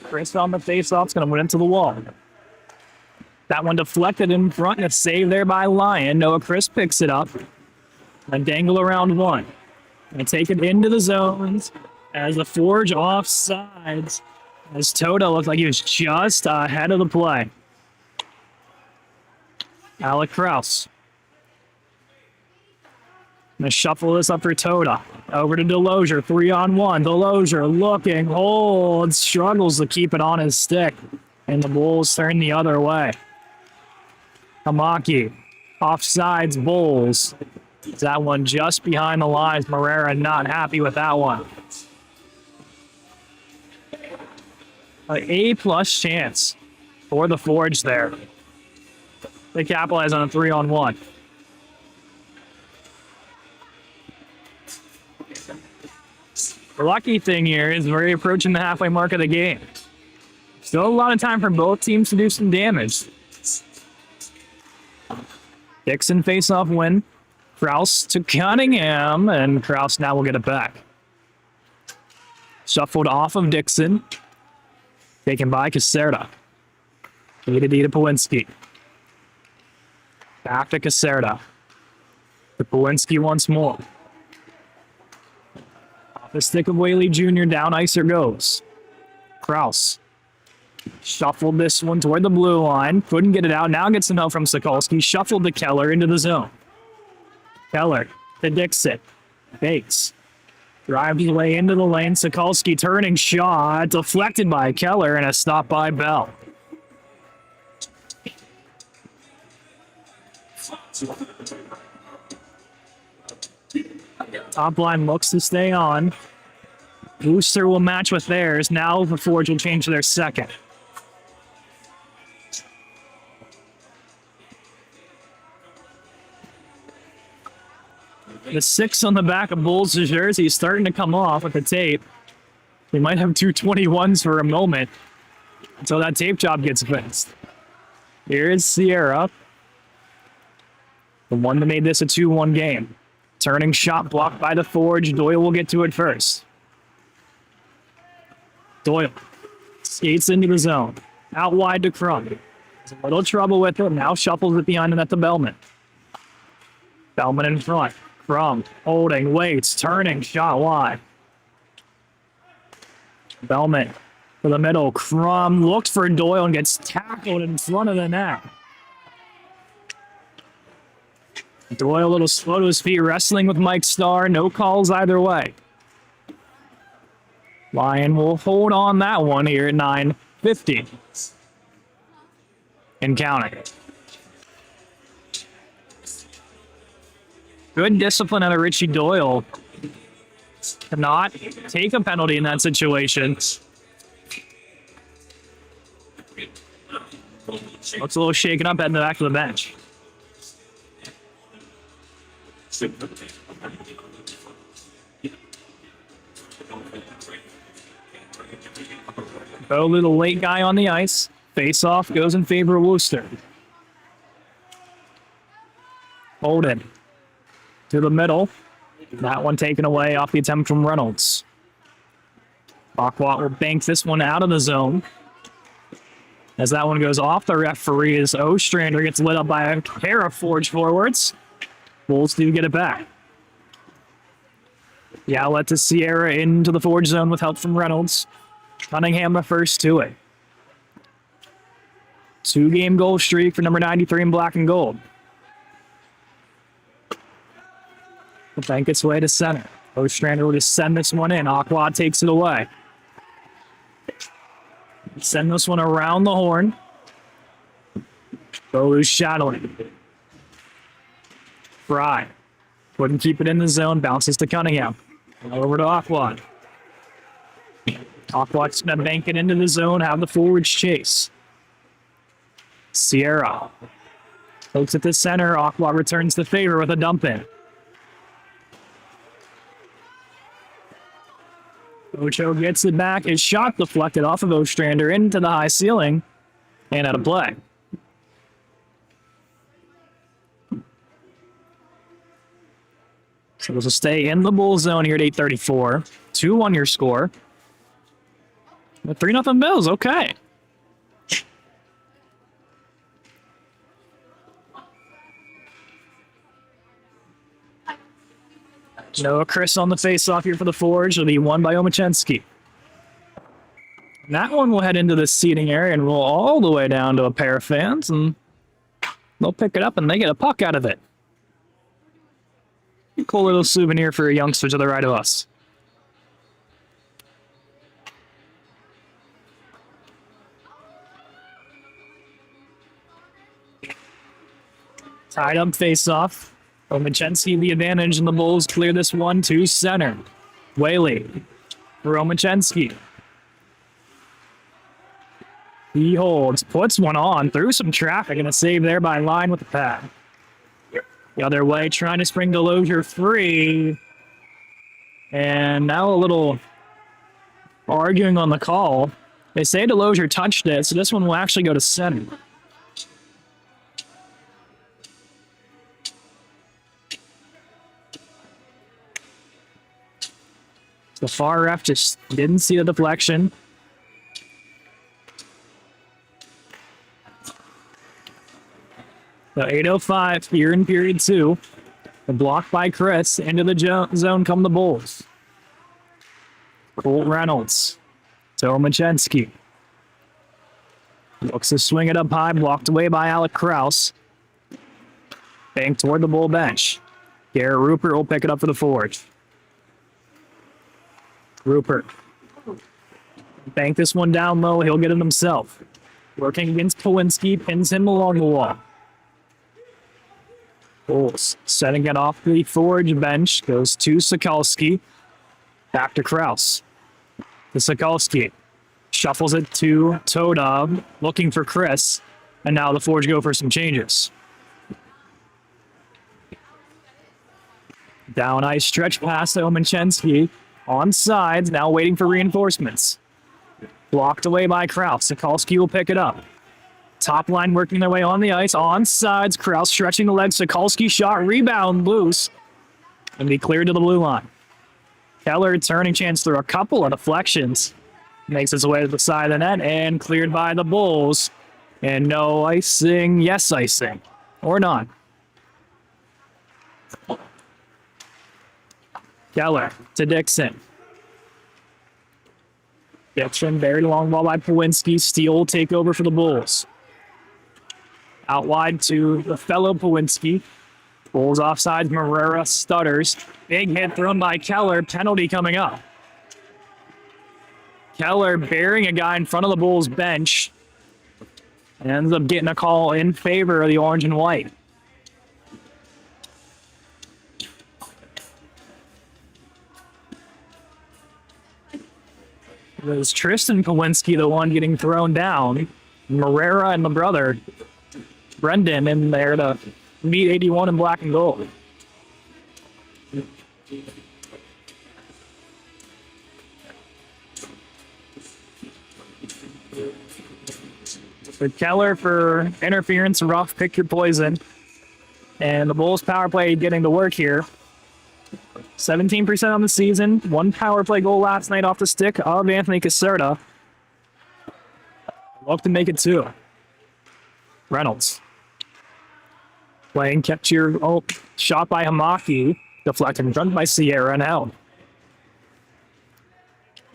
Chris on the face-off is going to win into the wall. That one deflected in front and a save there by Lyon. Noah Chris picks it up and dangle around one. And take it into the zones as the forge offsides. As Toto looked like he was just ahead of the play. Alec Kraus. Gonna shuffle this up for Toda. Over to Delosier, 3-on-1. Delosier looking, holds, struggles to keep it on his stick. And the Bulls turn the other way. Hamaki, offsides Bulls. That one just behind the lines. Morera not happy with that one. An A+ chance for the Forge there. They capitalize on a 3-on-1. The lucky thing here is we're approaching the halfway mark of the game. Still a lot of time for both teams to do some damage. Dixon face-off win. Kraus to Cunningham, and Kraus now will get it back. Shuffled off of Dixon. Taken by Caserta. Edie to Pawinski. Back to Caserta. To Pawinski once more. Off the stick of Whaley Jr. Down ice it goes. Kraus. Shuffled this one toward the blue line. Couldn't get it out. Now gets some help from Sokolsky. Shuffled to Keller into the zone. Keller to Dixon. Bates. Drives his way into the lane. Sokolsky turning shot. Deflected by Keller and a stop by Bell. Top line looks to stay on. Wooster will match with theirs. Now the Forge will change to their second. The 6 on the back of Bulls' jersey is starting to come off with the tape. We might have 221s for a moment until that tape job gets fixed. Here is Sierra. The one that made this a 2-1 game. Turning shot blocked by the Forge. Doyle will get to it first. Doyle skates into the zone. Out wide to Crum. Has a little trouble with it. Now shuffles it behind him at the Bellman. Bellman in front. Crum holding, waits, turning, shot wide. Bellman for the middle. Crum looked for Doyle and gets tackled in front of the net. Doyle a little slow to his feet, wrestling with Mike Starr. No calls either way. Lyon will hold on that one here at 9:50. And counting. Good discipline out of Richie Doyle to not take a penalty in that situation. Looks a little shaken up at the back of the bench. Bo, little late guy on the ice. Face-off goes in favor of Wooster. Holden to the middle. That one taken away off the attempt from Reynolds. Backwat will bank this one out of the zone. As that one goes off the referee, as Ostrander gets lit up by a pair of Forge forwards. Bulls do get it back. The outlet to Sierra into the Forge zone with help from Reynolds. Cunningham the first to it. 2-game goal streak for number 93 in black and gold. Will bank its way to center. Ostrander will just send this one in. Aqua takes it away. Send this one around the horn. Bolu's shadowing. Fry. Couldn't keep it in the zone. Bounces to Cunningham. Over to Aqua. Aqua's going to bank it into the zone. Have the forwards chase. Sierra. Looks at the center. Aqua returns the favor with a dump in. Ocho gets it back. His shot deflected off of Ostrander into the high ceiling and out of play. So this will stay in the Bull zone here at 8:34. 2-1 your score. 3-0 Bills. Okay. Noah Chris on the face-off here for the Forge. It'll be won by Omachensky. That one will head into the seating area and roll all the way down to a pair of fans, and they'll pick it up and they get a puck out of it. Cool little souvenir for a youngster to the right of us. Tied up face-off. Omachensky the advantage, and the Bulls clear this one to center. Whaley for Omachensky. He holds, puts one on through some traffic, and a save there by Line with the pad. The other way, trying to spring Delosier free. And now a little arguing on the call. They say Delosier touched it, so this one will actually go to center. The far ref just didn't see the deflection. So 8:05 here in period 2. The block by Chris. Into the zone come the Bulls. Colt Reynolds. To Omachensky. Looks to swing it up high. Blocked away by Alec Krause. Bank toward the Bull bench. Garrett Rupert will pick it up for the Forge. Rupert. Bank this one down low. He'll get it himself. Working against Pawinski. Pins him along the wall. Bulls setting it off the Forge bench. Goes to Sokolsky. Back to Krause. To Sokolsky. Shuffles it to Todov. Looking for Chris. And now the Forge go for some changes. Down ice stretch pass to Omachensky. On sides, now waiting for reinforcements. Blocked away by Krause. Sokolsky will pick it up. Top line working their way on the ice. On sides, Krause stretching the legs. Sokolsky shot, rebound loose. And be cleared to the blue line. Keller turning chance through a couple of deflections. Makes his way to the side of the net and cleared by the Bulls. And no icing. Yes, icing. Or not. Keller to Dixon. Dixon buried long ball by Pawinski. Steele take over for the Bulls. Out wide to the fellow Pawinski. Bulls offside. Marrera stutters. Big hit thrown by Keller. Penalty coming up. Keller burying a guy in front of the Bulls bench. And ends up getting a call in favor of the orange and white. It was Tristan Pawinski, the one getting thrown down. Marrera and the brother, Brendan, in there to meet 81 in black and gold. With Keller for interference, rough, pick your poison. And the Bulls power play getting to work here. 17% on the season. One power play goal last night off the stick of Anthony Caserta. Look to make it 2. Reynolds. Playing kept your shot by Hamaki. Deflected in front by Sierra and out.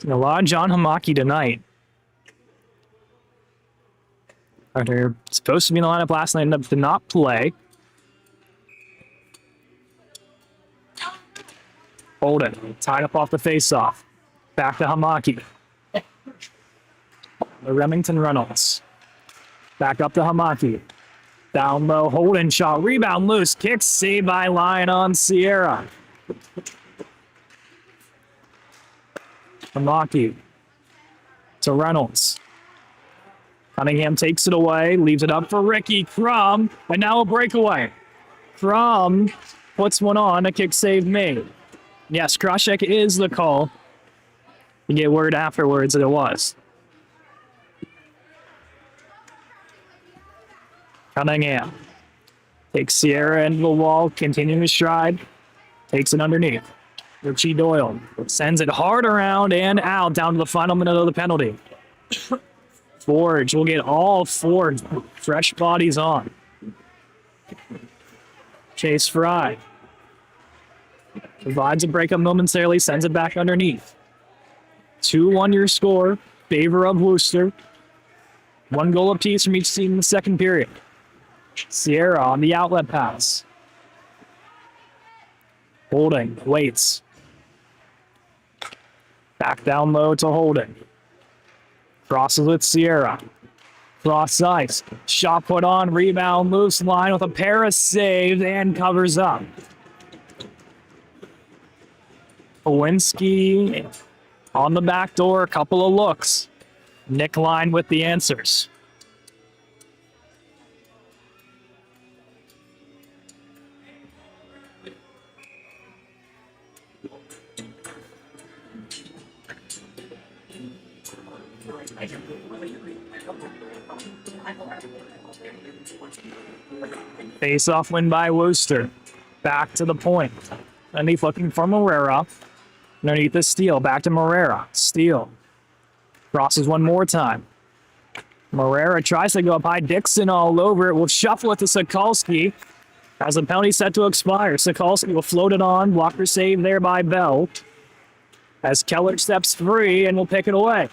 A lot of John Hamaki tonight. After supposed to be in the lineup last night, ended up did not play. Holden, tied up off the faceoff. Back to Hamaki. Remington Reynolds. Back up to Hamaki. Down low, Holden shot, rebound loose, kick saved by Lyon on Sierra. Hamaki to Reynolds. Cunningham takes it away, leaves it up for Ricky Crum, and now a breakaway. Crum puts one on, a kick save made. Yes, cross-check is the call. You get word afterwards that it was. Cunningham takes Sierra into the wall, continuing his stride, takes it underneath. Richie Doyle sends it hard around and out down to the final minute of the penalty. Forge will get all 4 fresh bodies on. Chase Fry provides a breakup momentarily, sends it back underneath. 2-1 your score, favor of Wooster. 1 goal apiece from each team in the second period. Sierra on the outlet pass. Holding, waits. Back down low to Holding. Crosses with Sierra. Cross ice. Shot put on, rebound, loose line with a pair of saves and covers up. Pawinski on the back door, a couple of looks. Nick Line with the answers. Face-off win by Wooster. Back to the point. Underneath looking for Marrera. Underneath the steal, back to Morera. Steal. Crosses one more time. Morera tries to go up high. Dixon all over it. Will shuffle it to Sokolsky. Has a penalty set to expire. Sokolsky will float it on. Blocker save there by Bell. As Keller steps free and will pick it away.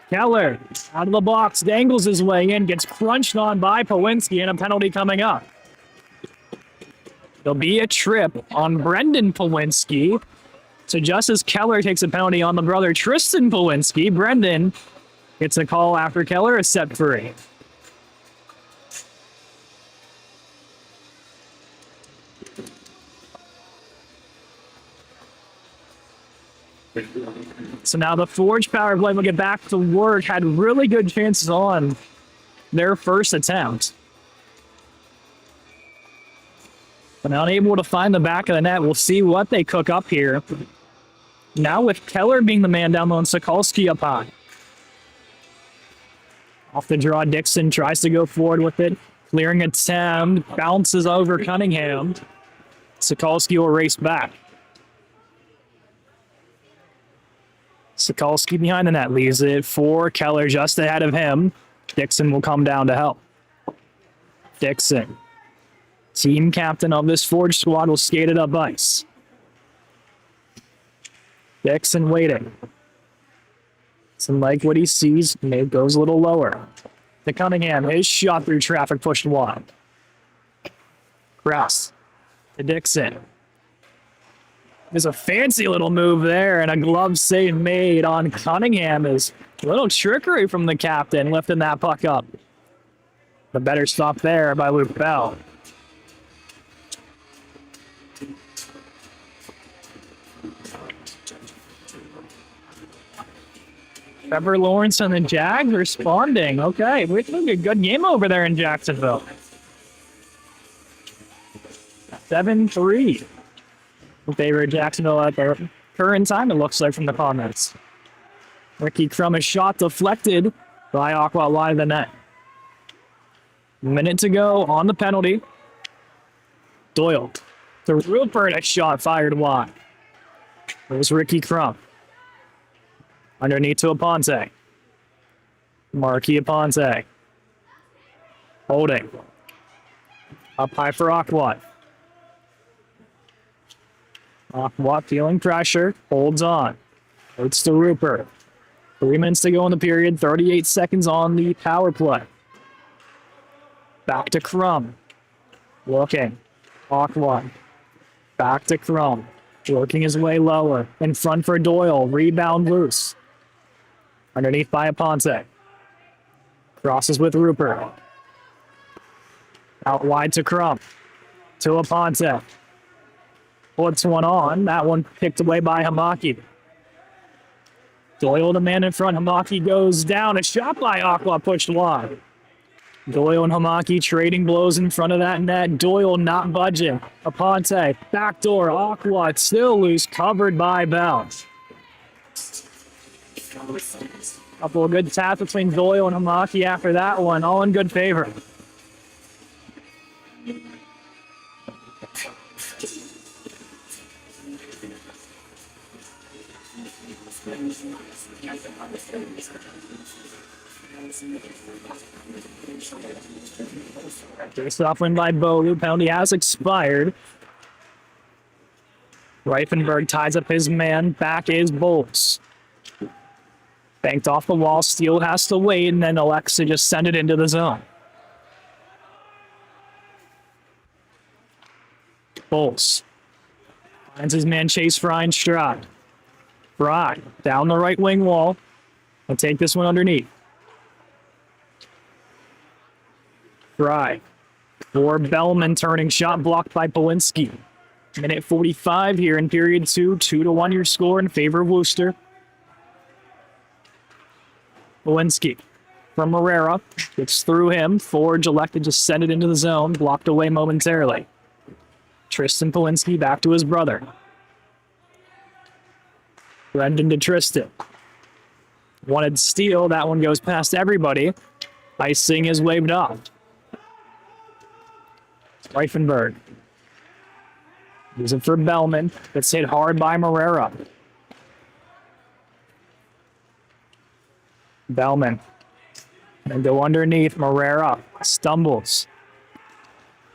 Keller out of the box, dangles his way in, gets crunched on by Pawinski, and a penalty coming up. There'll be a trip on Brendan Pawinski. So just as Keller takes a penalty on the brother Tristan Pawinski, Brendan gets a call after Keller is set free. So now the Forge power play will get back to work. Had really good chances on their first attempt. But unable to find the back of the net. We'll see what they cook up here. Now with Keller being the man down low and Sokolsky up high. Off the draw, Dixon tries to go forward with it. Clearing attempt, bounces over Cunningham. Sokolsky will race back. Sokolsky behind the net, leaves it for Keller just ahead of him. Dixon will come down to help. Dixon, team captain of this Forge squad, will skate it up ice. Dixon waiting. Dixon like what he sees, maybe goes a little lower. To Cunningham, his shot through traffic pushed wide. Krause to Dixon. There's a fancy little move there and a glove save made on Cunningham. Is a little trickery from the captain lifting that puck up. The better stop there by Luke Bell. Trevor Lawrence and the Jags responding. Okay, we're doing a good game over there in Jacksonville. 7-3. In favor of Jacksonville at the current time, it looks like, from the comments. Ricky Crum's shot deflected by Aqua wide of the net. Minute to go on the penalty. Doyle to Rupert, a shot fired wide. There's Ricky Crum. Underneath to Aponte. Marquis Aponte. Holding. Up high for Aqua. Aqua feeling pressure. Holds on. It's to Rupert. 3 minutes to go in the period. 38 seconds on the power play. Back to Crum. Looking. Aqua. Back to Crum. Working his way lower. In front for Doyle. Rebound loose. Underneath by Aponte. Crosses with Rupert. Out wide to Crum. To Aponte. Puts one on. That one picked away by Hamaki. Doyle, the man in front. Hamaki goes down. A shot by Aqua pushed wide. Doyle and Hamaki trading blows in front of that net. Doyle not budging. Aponte. Backdoor. Aqua still loose. Covered by Bell. Couple of good taps between Doyle and Hamaki after that one. All in good favor. Face-off win by Bolu. Penalty has expired. Reifenberg ties up his man. Back is Bolts. Banked off the wall. Steele has to wait, and then Alexa just send it into the zone. Bolts finds his man Chase Fry in stride. Fry down the right wing wall. I'll take this one underneath. Fry for Bellman, turning shot blocked by Pawinski. Minute 45 here in period 2. 2-1 your score in favor of Wooster. Pawinski from Morera. Gets through him. Forge elected to send it into the zone. Blocked away momentarily. Tristan Pawinski back to his brother. Brendan to Tristan. Wanted steal. That one goes past everybody. Icing is waved off. Reifenberg. Use it for Bellman. Gets hit hard by Morera. Bellman. And go underneath. Morera stumbles.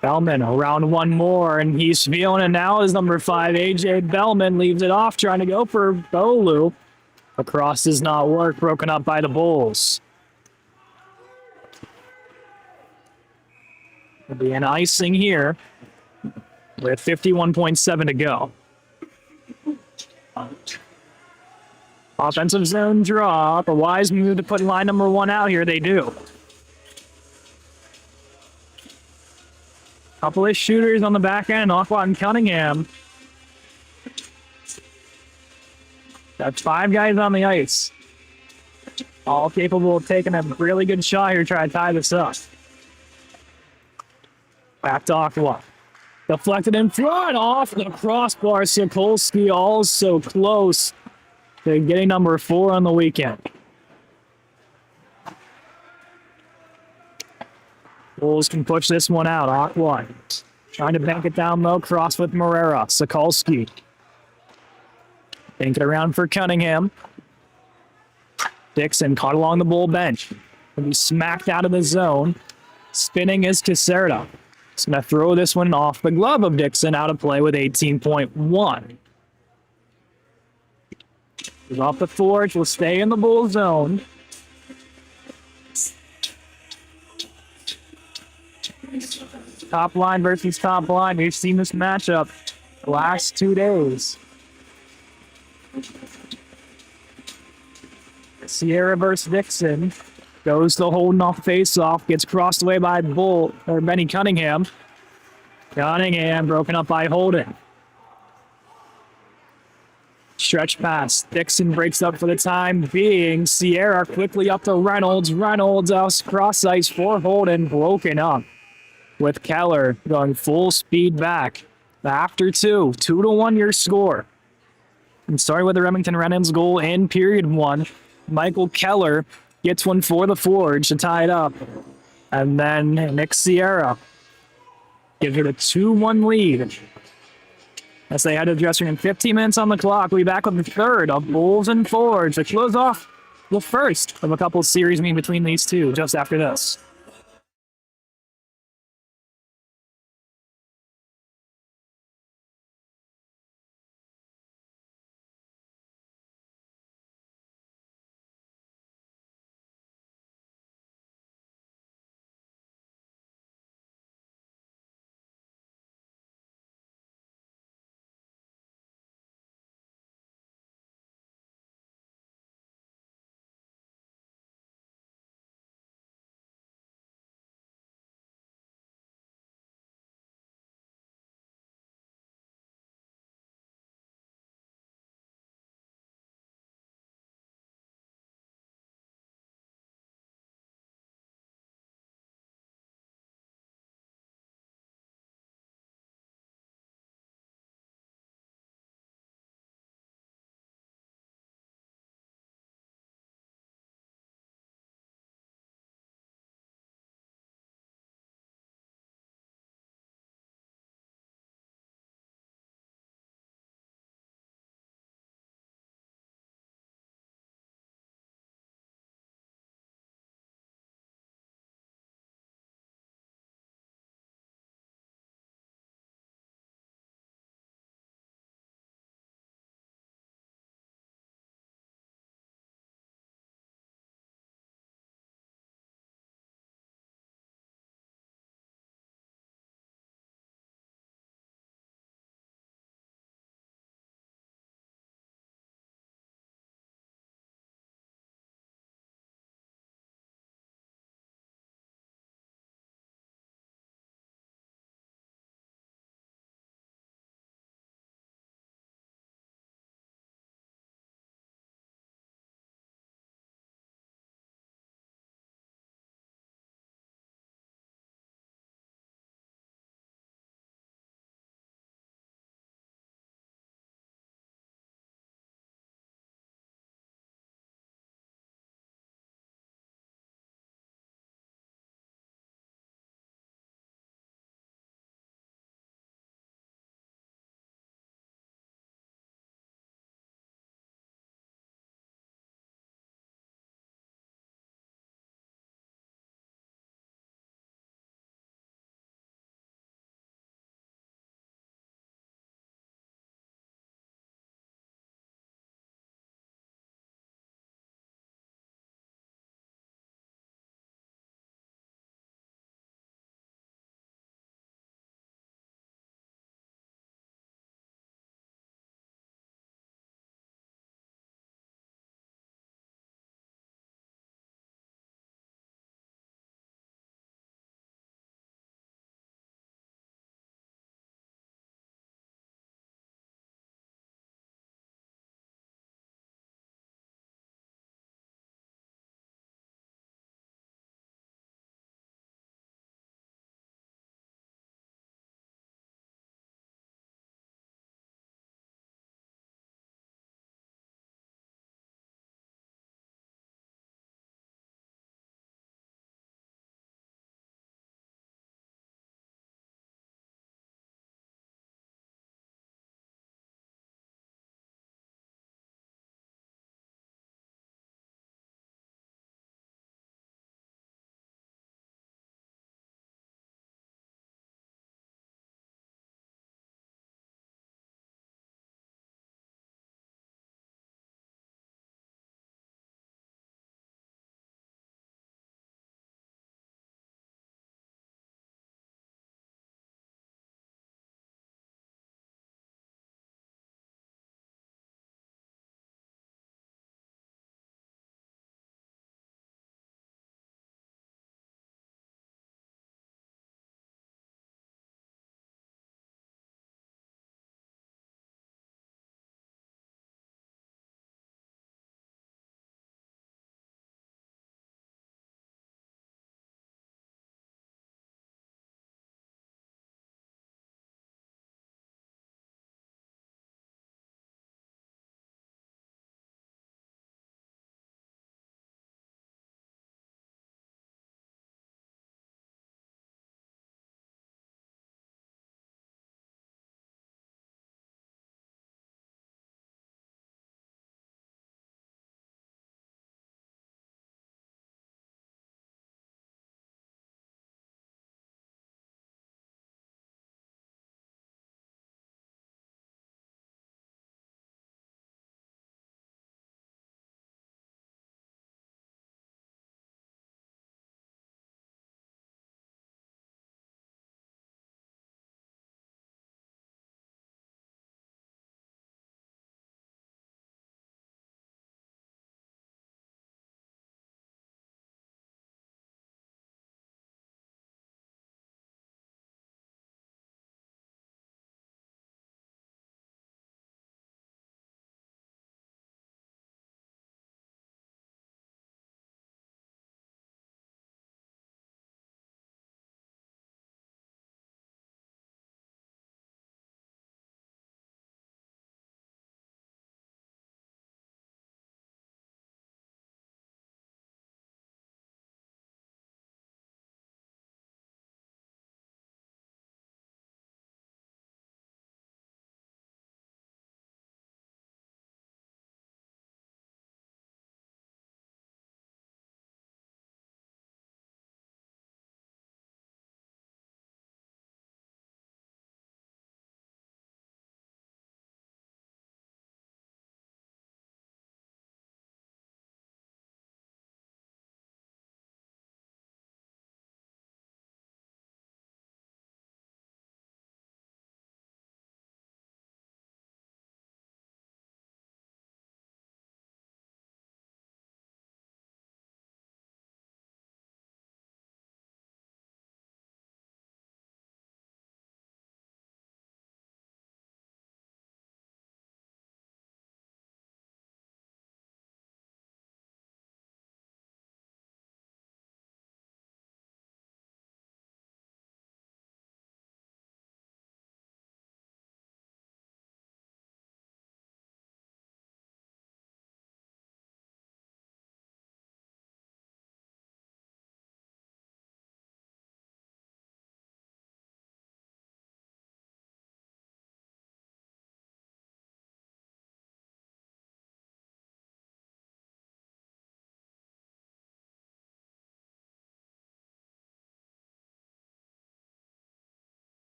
Bellman around one more, and he's feeling it now as number 5, A.J. Bellman leaves it off, trying to go for Bolu. Across does not work, broken up by the Bulls. There'll be an icing here with 51.7 to go. Offensive zone draw. A wise move to put line number 1 out here. They do. Couple of shooters on the back end. Aqua and Cunningham. That's 5 guys on the ice. All capable of taking a really good shot here, trying to tie this up. Back to Aqua. Deflected in front, off the crossbar. Sokolsky also close to getting number 4 on the weekend. Bulls can push this one out. Aqua trying to bank it down low. Cross with Morera. Sokolsky. Bank it around for Cunningham. Dixon caught along the Bull bench. Will be smacked out of the zone. Spinning is Caserta. He's going to throw this one off the glove of Dixon, out of play with 18.1. He's off the forge. Will stay in the Bull zone. Top line versus top line. We've seen this matchup the last 2 days. Sierra versus Dixon. Goes to holding off face-off. Gets crossed away by Benny Cunningham. Cunningham broken up by Holden. Stretch pass. Dixon breaks up for the time being. Sierra quickly up to Reynolds. Reynolds out cross ice for Holden. Broken up with Keller going full speed back. After 2. 2-1 your score. And starting with the Remington Reynolds goal in period 1. Michael Keller gets one for the Forge to tie it up. And then Nick Sierra gives it a 2-1 lead. As they head to the dressing room, 15 minutes on the clock. We'll be back with the third of Bulls and Forge to close off the first of a couple of series meeting between these two just after this.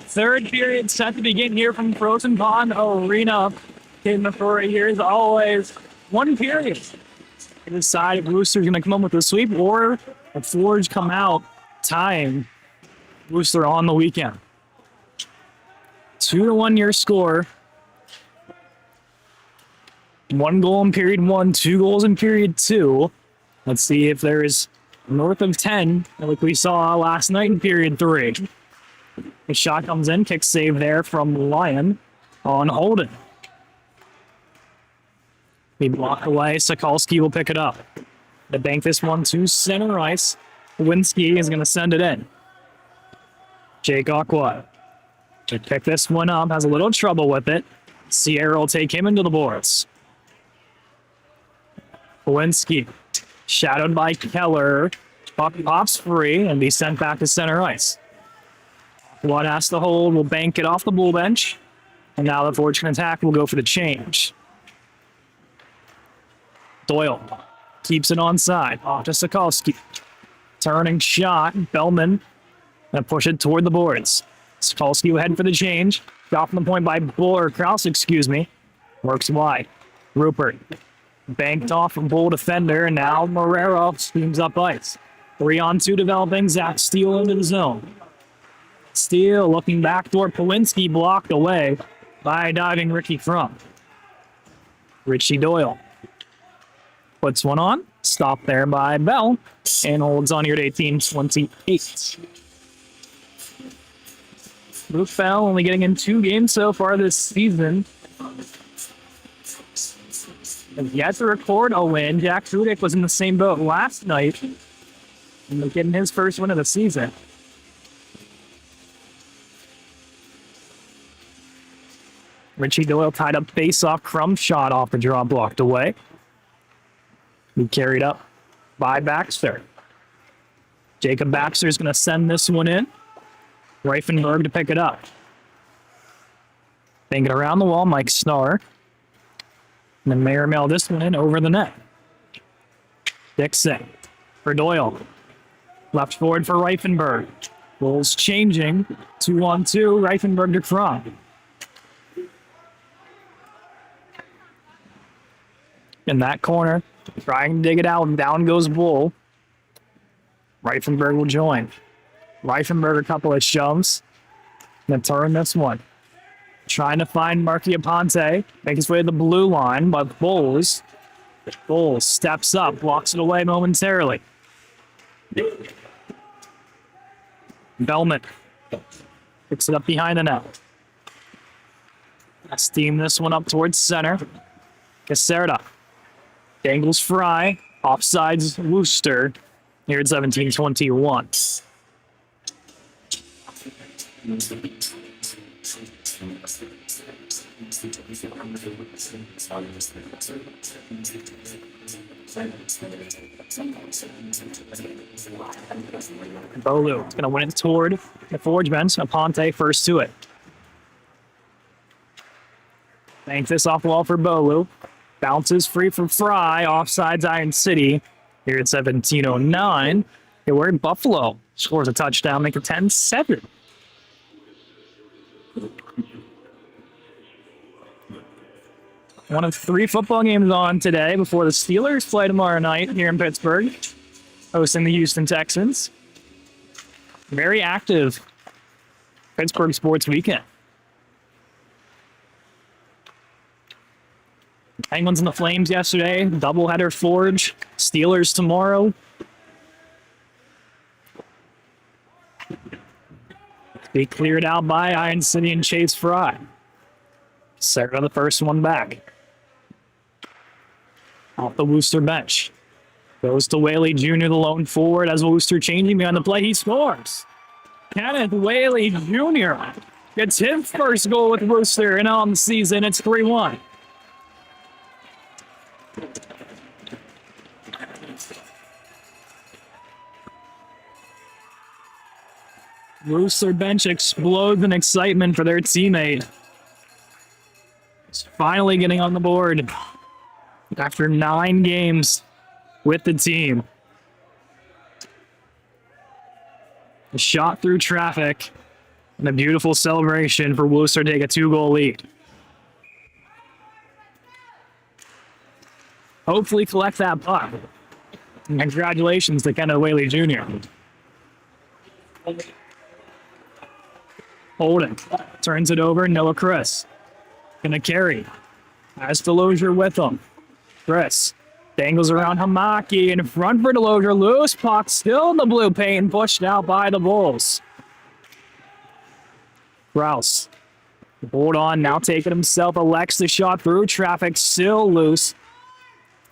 Third period set to begin here from Frozen Pond Arena. In the McCrory here is always one period to decide if Wooster's going to come up with a sweep or if Forge come out tying Wooster on the weekend. 2-1 your score. 1 goal in period 1, 2 goals in period 2. Let's see if there's north of 10, like we saw last night in period 3. The shot comes in, kick save there from Lyon on Holden. He blocked away, Sokolsky will pick it up. They bank this one to center ice. Lewinsky is going to send it in. Jake Aqua to pick this one up, has a little trouble with it. Sierra will take him into the boards. Lewinsky, shadowed by Keller, puck pops free and be sent back to center ice. One has to hold, will bank it off the bull bench. And now the Forge can attack, will go for the change. Doyle keeps it onside, off to Sokolsky. Turning shot, Bellman gonna push it toward the boards. Sokolsky will head for the change. Got from the point by Krause, works wide. Rupert banked off from Bull defender, and now Morero steams up ice. 3-on-2 developing, Zach Steele into the zone. Steele looking back toward Pawlinski, blocked away by diving Ricky Crum. Richie Doyle puts one on, stopped there by Bell, and holds on here to 18-28. Luke Bell only getting in 2 games so far this season. Has yet to record a win. Jack Sudik was in the same boat last night, and getting his first win of the season. Richie Doyle tied up face-off, Crum shot off the draw, blocked away. He carried up by Baxter. Jacob Baxter is going to send this one in. Reifenberg to pick it up. Bank it around the wall, Mike Snar. And then Mayor Mail this one in over the net. Dixon for Doyle. Left forward for Reifenberg. Bulls changing. 2-on-2, Reifenberg to Crum. In that corner, trying to dig it out, and down goes Bull. Reifenberg will join. Reifenberg a couple of shoves. Then turn this one. Trying to find Marky Aponte. Make his way to the blue line, but Bulls steps up, blocks it away momentarily. Bellman picks it up behind the net. Steam this one up towards center. Caserta dangles Fry. Offsides Wooster. Here at 17-21. Bolu is going to win it toward the Forge bench. Aponte first to it. Bank this off the wall for Bolu. Bounces free from Fry. Offsides Iron City. Here at 17:09. Hey, we're in Buffalo. Scores a touchdown, make it 10-7. One of 3 football games on today before the Steelers play tomorrow night here in Pittsburgh, hosting the Houston Texans. Very active Pittsburgh sports weekend. Penguins and the Flames yesterday, doubleheader Forge, Steelers tomorrow. Be cleared out by Iron City and Chase Fry. Sarah the first one back. Off the Wooster bench. Goes to Whaley Jr., the lone forward, as Wooster changing behind the play. He scores. Kenneth Whaley Jr. gets his first goal with Wooster, and on the season, it's 3-1. Wooster bench explodes in excitement for their teammate. He's finally getting on the board after 9 games with the team. A shot through traffic And a beautiful celebration for Wooster to take a 2-goal lead. Hopefully collect that puck. And congratulations to Kenneth Whaley Jr. Holden turns it over. Noah Chris gonna carry. Has Delosier with him. Chris dangles around Hamaki in front for Delosier. Loose puck still in the blue paint, pushed out by the Bulls. Rouse. Hold on, now taking himself, elects the shot through traffic, still loose.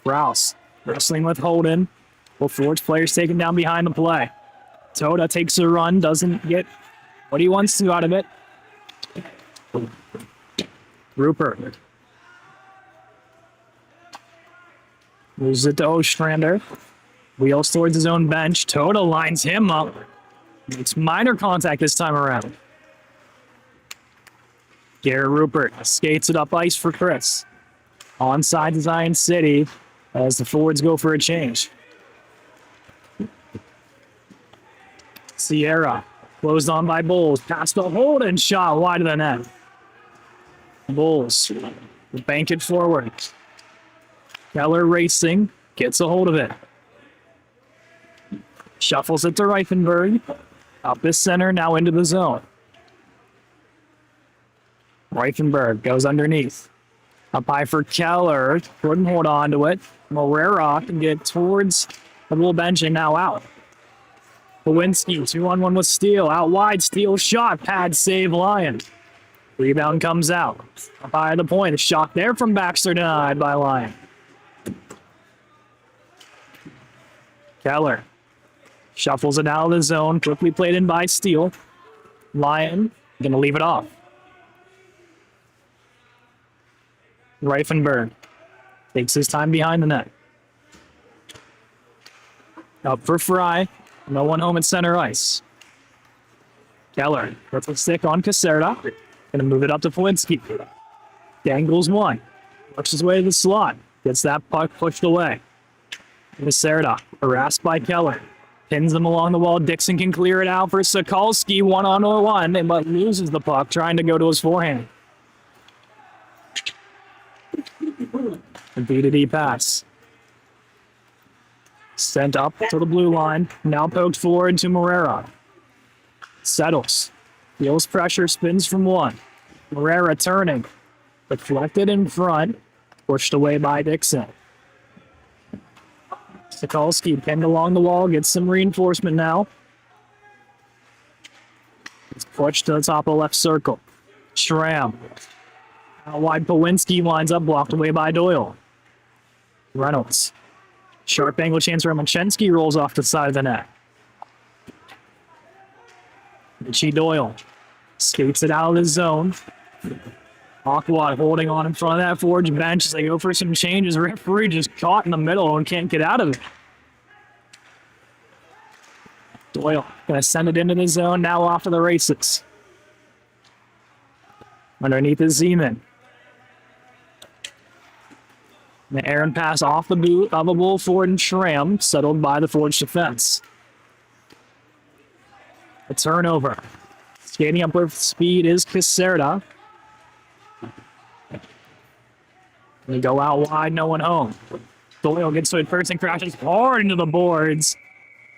Rouse wrestling with Holden. Well, Forge players taken down behind the play. Toda takes a run, doesn't get what he wants to out of it. Rupert moves it to Ostrander. Wheels towards his own bench. Toda lines him up. It's minor contact this time around. Garrett Rupert skates it up ice for Chris. Onside to Zion City as the forwards go for a change. Sierra closed on by Bulls. Past the Holden, shot wide of the net. Bulls bank it forward. Keller racing, gets a hold of it. Shuffles it to Reifenberg. Up the center, now into the zone. Reifenberg goes underneath. Up high for Keller. Couldn't hold on to it. Morera can get towards the little bench and now out. Lewinsky, 2-on-1 with Steele. Out wide, Steele shot. Pad save Lyon. Rebound comes out. Up high at the point. A shot there from Baxter denied by Lyon. Keller shuffles it out of the zone. Quickly played in by Steele. Lyon gonna leave it off. Reifenberg takes his time behind the net. Up for Fry. No one home at center ice. Keller puts a stick on Caserta. Gonna move it up to Polinski. Dangles one. Works his way to the slot. Gets that puck pushed away. Caserta harassed by Keller. Pins him along the wall. Dixon can clear it out for Sokolsky. 1-on-1, but loses the puck trying to go to his forehand. A B-to-D pass. Sent up to the blue line. Now poked forward to Morera. Settles. Feels pressure. Spins from one. Morera turning. Deflected in front. Pushed away by Dixon. Sokolsky pinned along the wall. Gets some reinforcement now. It's pushed to the top of the left circle. Schramm. Out wide, Pawinski winds up blocked away by Doyle. Reynolds. Sharp angle chance for Machensky, rolls off the side of the net. Richie Doyle skates it out of the zone. Aquad holding on in front of that Forge bench as they go for some changes. Referee just caught in the middle and can't get out of it. Doyle gonna send it into the zone, now off to the races. Underneath is Zeman. The errant pass off the boot of a Bull Ford and Schramm, settled by the Forge defense. A turnover. Skating up with speed is Caserta. They go out wide, no one home. Doyle gets to it first and crashes hard into the boards.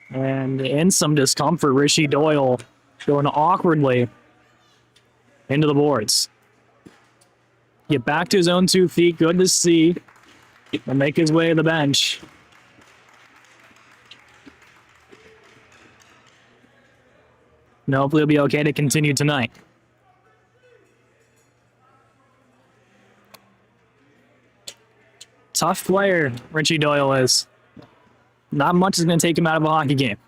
And in some discomfort, Rishi Doyle going awkwardly into the boards. Get back to his own 2 feet, good to see. And make his way to the bench. And hopefully he'll be okay to continue tonight. Tough player, Richie Doyle is. Not much is going to take him out of a hockey game.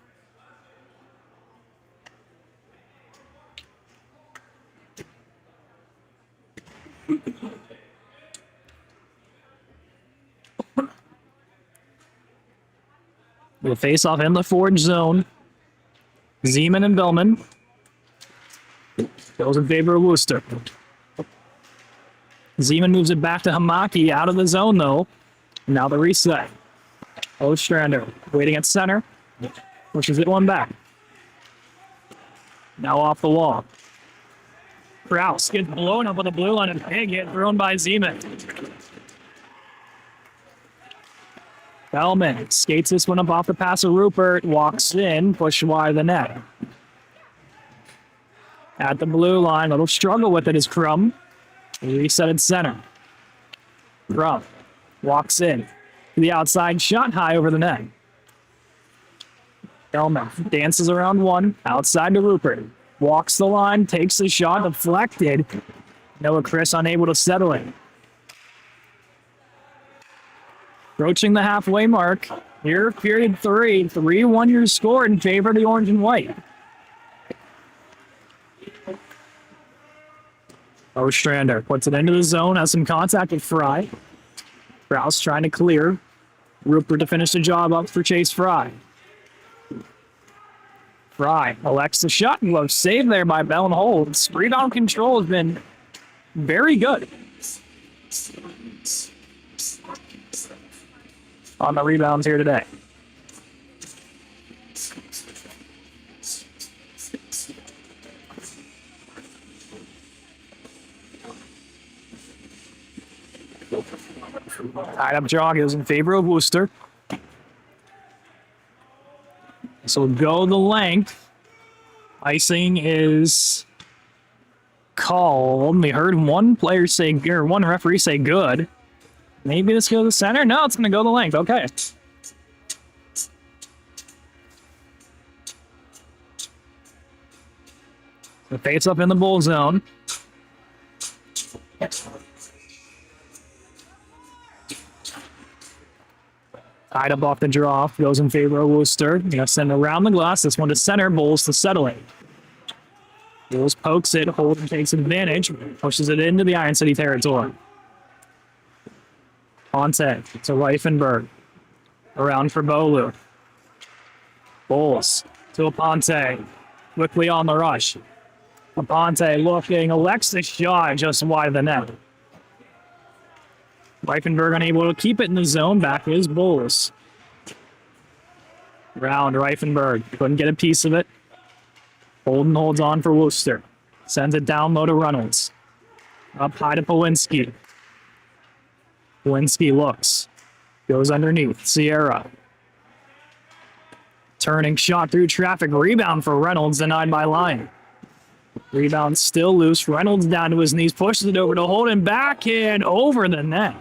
We'll face off in the Forge zone. Zeman and Bellman. Goes in favor of Wooster. Zeman moves it back to Hamaki, out of the zone though. Now the reset. Ostrander waiting at center. Pushes it one back. Now off the wall. Kraus gets blown up on the blue line and big hit thrown by Zeman. Bellman skates this one up off the pass of Rupert, walks in, pushed wide of the net. At the blue line, little struggle with it is Crum. Reset at center. Crum walks in to the outside, shot high over the net. Bellman dances around one, outside to Rupert. Walks the line, takes the shot, deflected. Noah Chris unable to settle it. Approaching the halfway mark. Here, period 3. 3-1 your score in favor of the orange and white. Ostrander puts it into the zone, has some contact with Fry. Kraus trying to clear. Rupert to finish the job up for Chase Fry. Fry elects the shot and glove save there by Bell and Holds. Rebound control has been very good on the rebounds here today. Tied up jog is in favor of Wooster. So we'll go the length. Icing is called. We heard one player say, or one referee say good. Maybe this goes to the center? No, it's going to go the length. Okay. So face up in the bull zone. Tied up off the draw, goes in favor of Wooster. Gonna send around the glass. This one to center, Bulls to settle it. Bulls pokes it, Holden takes advantage, pushes it into the Iron City territory. Ponte to Reifenberg. Around for Bolu. Bulls to Aponte. Quickly on the rush. Aponte looking, elects the shot just wide of the net. Reifenberg unable to keep it in the zone. Back is Bulls. Round Reifenberg. Couldn't get a piece of it. Holden holds on for Wooster. Sends it down low to Reynolds. Up high to Powinski. Powinski looks. Goes underneath. Sierra. Turning shot through traffic. Rebound for Reynolds. Denied by Lyon. Rebound still loose. Reynolds down to his knees. Pushes it over to Holden. Backhand over the net.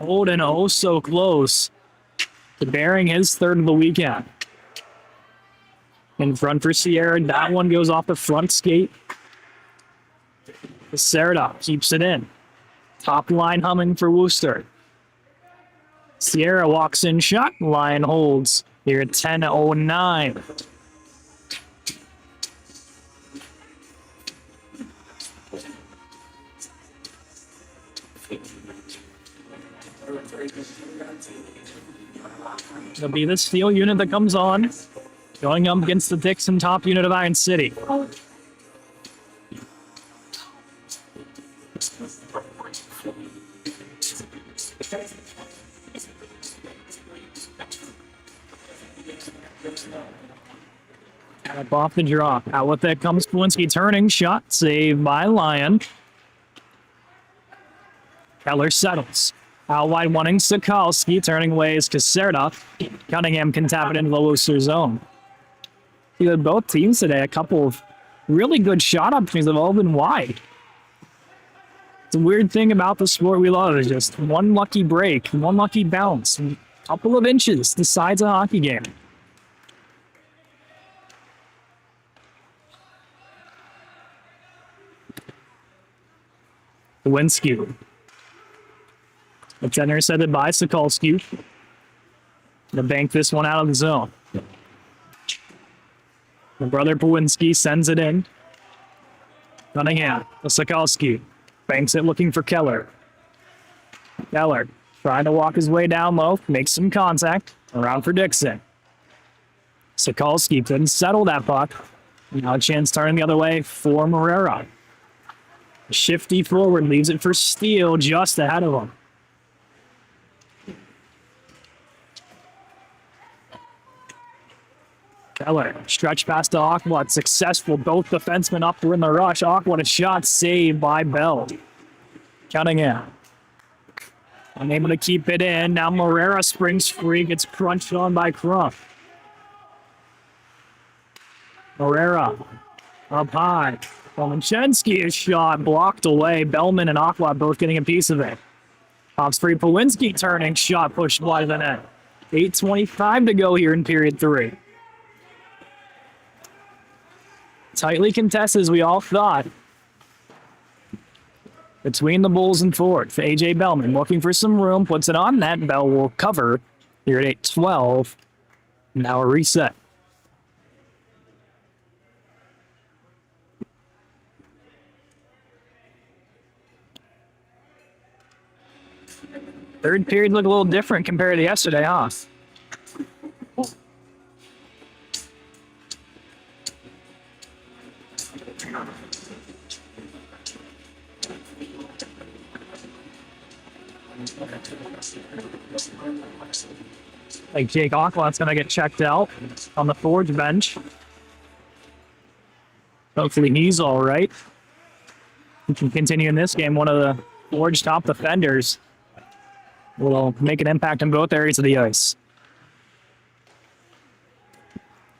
Holden oh so close to bearing his third of the weekend. In front for Sierra. That one goes off the front skate. Serda keeps it in. Top line humming for Wooster. Sierra walks in shot. Lyon holds here at 10:09. It'll be the steel unit that comes on, going up against the Dixon top unit of Iron City. Up off the draw. Out with that comes Powinski, turning shot, saved by Lyon. Keller settles. Out wide wanting Sokolsky, turning away is Caserta. Cunningham can tap it into the Wooster zone. See that both teams today, a couple of really good shot opportunities have all been wide. It's a weird thing about the sport we love is just one lucky break, one lucky bounce, a couple of inches decides a hockey game. Powinski. It's intercepted by Sokolsky. To bank this one out of the zone. The brother Powinski sends it in. Cunningham to Sokolsky. Banks it looking for Keller. Keller trying to walk his way down low. Makes some contact. Around for Dixon. Sokolsky couldn't settle that puck. Now a chance turning the other way for Morera. Shifty forward leaves it for Steele just ahead of him. Keller, stretch pass to Aqua, successful. Both defensemen up in the rush. Aqua, a shot saved by Bell. Counting in. Unable to keep it in. Now Morera springs free, gets crunched on by Crump. Morera up high. Polinchensky is shot, blocked away. Bellman and Aqua both getting a piece of it. Pops free. Powinski turning, shot pushed wide of the net. 8:25 to go here in period 3. Tightly contested as we all thought. Between the Bulls and Ford. For AJ Bellman looking for some room, puts it on net. Bell will cover here at 8:12. Now a reset. Third period looked a little different compared to yesterday, huh? Like Jake Aquat's going to get checked out on the Forge bench. Hopefully he's all right. We can continue in this game. One of the Forge top defenders will make an impact in both areas of the ice.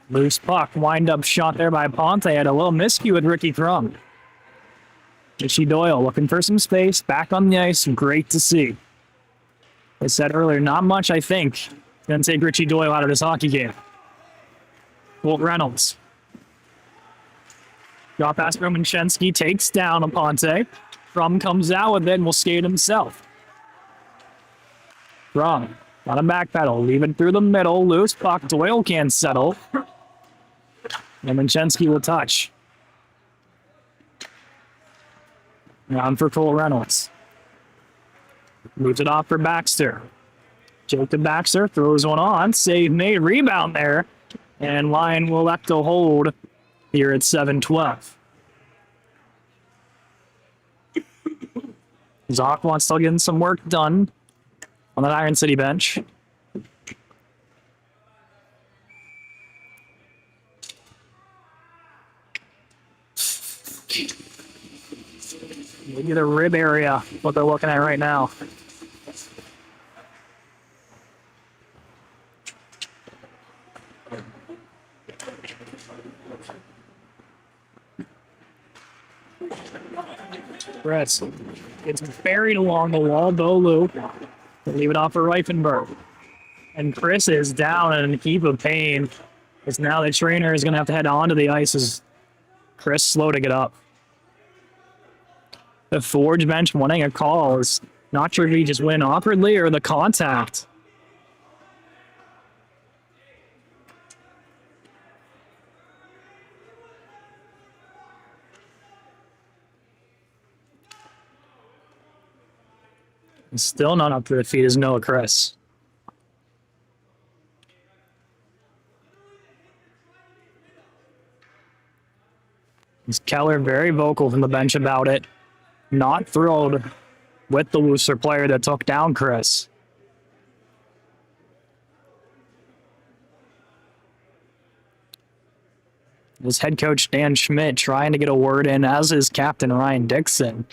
Loose puck, wind-up shot there by Ponte. Had a little miscue with Ricky Thrum. Richie Doyle looking for some space, back on the ice. Great to see. I said earlier, not much, I think, going to take Richie Doyle out of this hockey game. Colt Reynolds. Drop pass from Romanchensky, takes down a Ponte. Thrum comes out with it and will skate himself. Thrum on a back pedal, leaving through the middle. Loose puck, Doyle can't settle. And Romanchensky will touch. Round for Colt Reynolds. Moves it off for Baxter. Jacob Baxter throws one on. Save made. Rebound there. And Lyon will elect to hold here at 7:12. Aqua still getting some work done on that Iron City bench. Maybe the rib area, what they're looking at right now. Chris gets buried along the wall, though, Lou. Leave it off for Reifenberg. And Chris is down in a heap of pain. As now the trainer is going to have to head onto the ice as Chris slow to get up. The Forge bench wanting a call is not sure if he just went awkwardly or the contact. He's still not up to the feet as Noah Chris. Keller very vocal from the bench about it. Not thrilled with the Wooster player that took down Chris. His head coach Dan Schmidt trying to get a word in, as is captain Ryan Dixon.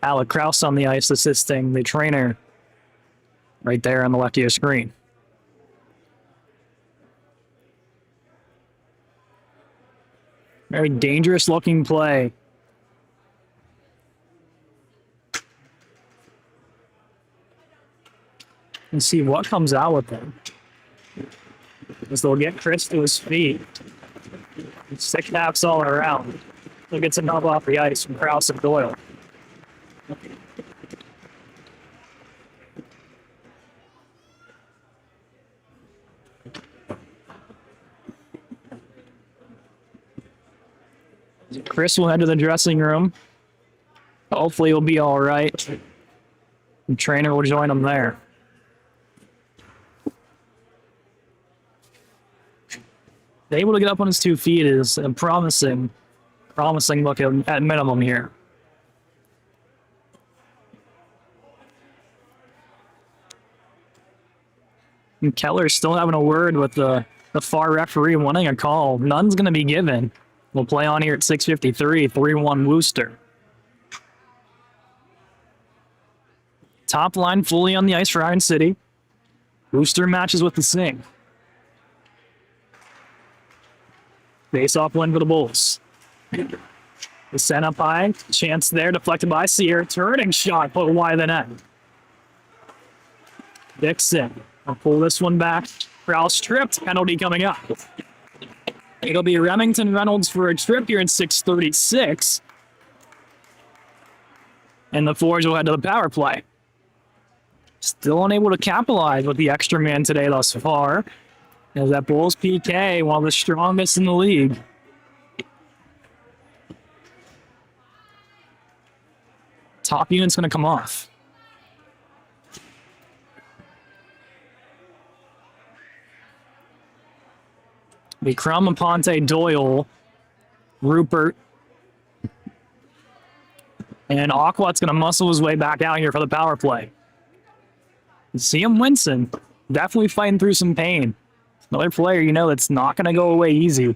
Alec Krause on the ice assisting the trainer right there on the left of your screen. Very dangerous looking play. And see what comes out with them. As they'll get Chris to his feet. Stick taps all around. He'll get some help off the ice from Krause and Doyle. Chris will head to the dressing room. Hopefully he'll be all right. The trainer will join him there. Able to get up on his 2 feet is a promising look at minimum here. And Keller's still having a word with the the far referee wanting a call. None's going to be given. We'll play on here at 6:53, 3-1 Wooster. Top line fully on the ice for Iron City. Wooster matches with the Sing. Face-off win for the Bulls. The sent up high. Chance there, deflected by Sear. Turning shot, put wide of the net. Dixon will pull this one back. Krause stripped. Penalty coming up. It'll be Remington Reynolds for a trip here in 6:36. And the Forge will head to the power play. Still unable to capitalize with the extra man today thus far. As that Bulls PK, one of the strongest in the league. Top unit's going to come off. Be Crum, Aponte, Doyle, Rupert. And Aquat's going to muscle his way back out here for the power play. See him wincing. Definitely fighting through some pain. Another player, you know, that's not going to go away easy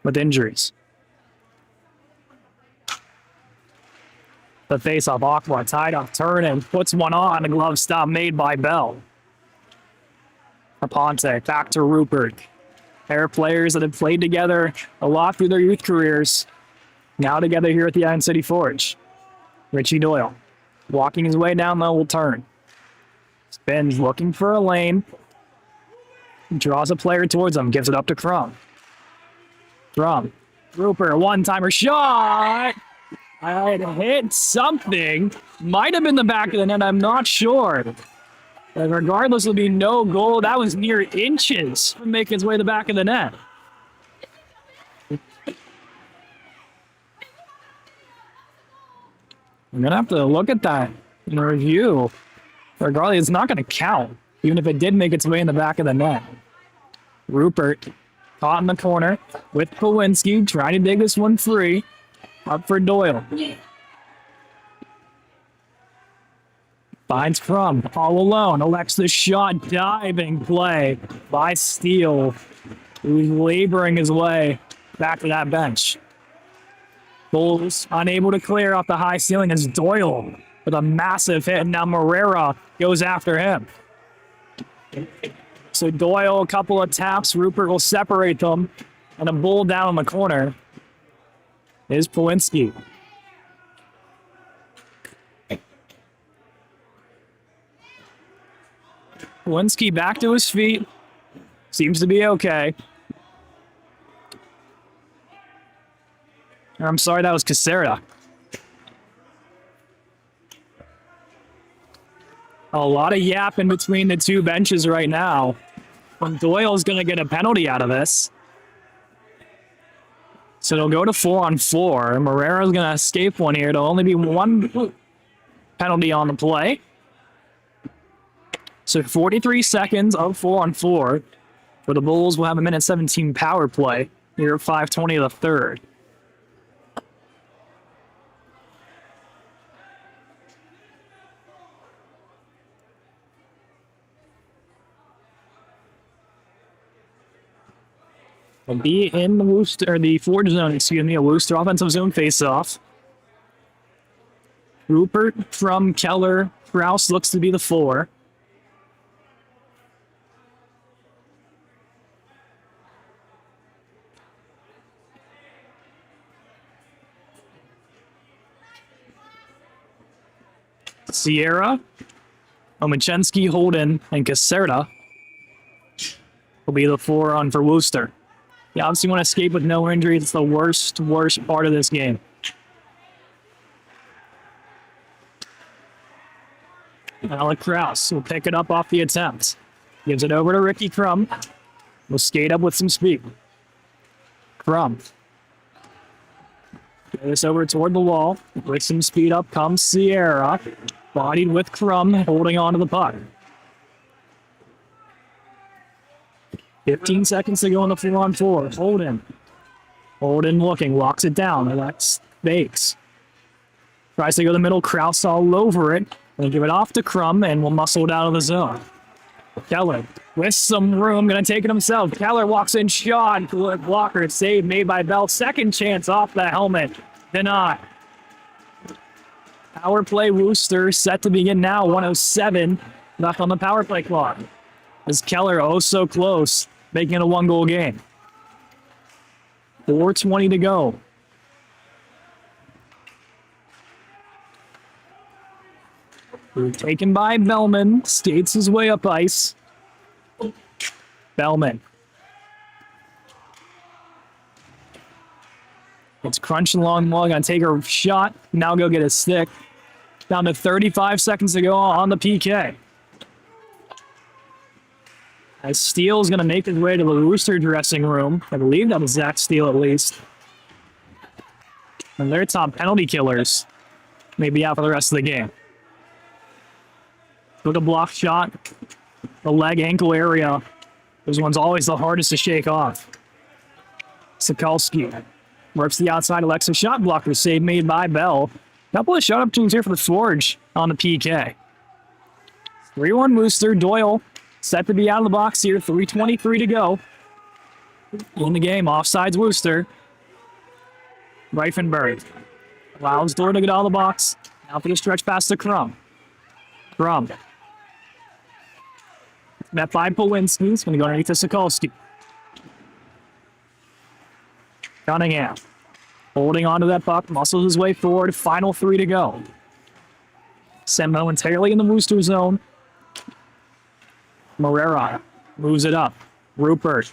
with injuries. The face-off, Aqua tied up, turning, puts one on. A glove stop made by Bell. Aponte, back to Rupert. Pair of players that have played together a lot through their youth careers. Now together here at the Iron City Forge. Richie Doyle, walking his way down the old turn. Spins, looking for a lane. Draws a player towards him, gives it up to Crum. Crum, Rupert, one-timer shot! I had hit something. Might have been the back of the net, I'm not sure. But regardless, it'll be no goal. That was near inches from making its way to the back of the net. I'm going to have to look at that in review. Regardless, it's not going to count, even if it did make its way in the back of the net. Rupert caught in the corner with Pawinski, trying to dig this one free. Up for Doyle. Finds Crum all alone. Elects the shot, diving play by Steele, who's laboring his way back to that bench. Bulls unable to clear off the high ceiling as Doyle with a massive hit, and now Morera goes after him. So Doyle, a couple of taps, Rupert will separate them, and a Bull down in the corner is Pawinski. Pawinski back to his feet. Seems to be okay. I'm sorry, that was Caserta. A lot of yapping between the two benches right now. When Doyle's going to get a penalty out of this. So it'll go to 4-on-4. Morera's going to escape one here. It'll only be one penalty on the play. So 43 seconds of 4-on-4. For the Bulls, we'll have a minute 17 power play here at 5:20 of the third. Will be in the Wooster, or the Forge zone, excuse me, a Wooster offensive zone face-off. Rupert from Keller. Krause looks to be the 4. Sierra, Omachensky, Holden, and Caserta will be the 4 on for Wooster. You obviously want to escape with no injuries. It's the worst part of this game. Alec Krause will pick it up off the attempt. Gives it over to Ricky Crum. Will skate up with some speed. Crum. Get this over toward the wall. With some speed up comes Sierra. Bodied with Crum, holding on to the puck. 15 seconds to go on the 4-on-4. Holden looking, locks it down. Elects, fakes. Tries to go to the middle. Krause all over it. We'll give it off to Crum, and we'll muscle it out of the zone. Keller with some room, gonna take it himself. Keller walks in, shot, good blocker, save made by Bell. Second chance off the helmet, denied. Power play Wooster set to begin now. 107 left on the power play clock. As Keller oh so close, making it a 1-goal game. 4:20 to go. Taken by Bellman, skates his way up ice. Bellman. It's crunching along the wall, gonna take a shot, now go get a stick. Down to 35 seconds to go on the PK. As Steele's gonna make his way to the Wooster dressing room. I believe that was Zach Steele at least. And their top penalty killers may be out for the rest of the game. Look, a block shot, the leg ankle area. Those ones always the hardest to shake off. Sokolsky works the outside. Alexa shot blocker save made by Bell. Couple of shot opportunities here for the Forge on the PK. 3-1 Wooster. Doyle set to be out of the box here. 3:23 to go in the game. Offsides Wooster. Reifenberg allows Doyle to get out of the box. Now for the stretch pass to Crum. Crum. Met by Powinski. He's going to go underneath to Sokolsky. Cunningham holding onto that puck, muscles his way forward. Final 3 to go. Sent momentarily in the Wooster zone. Morera moves it up. Rupert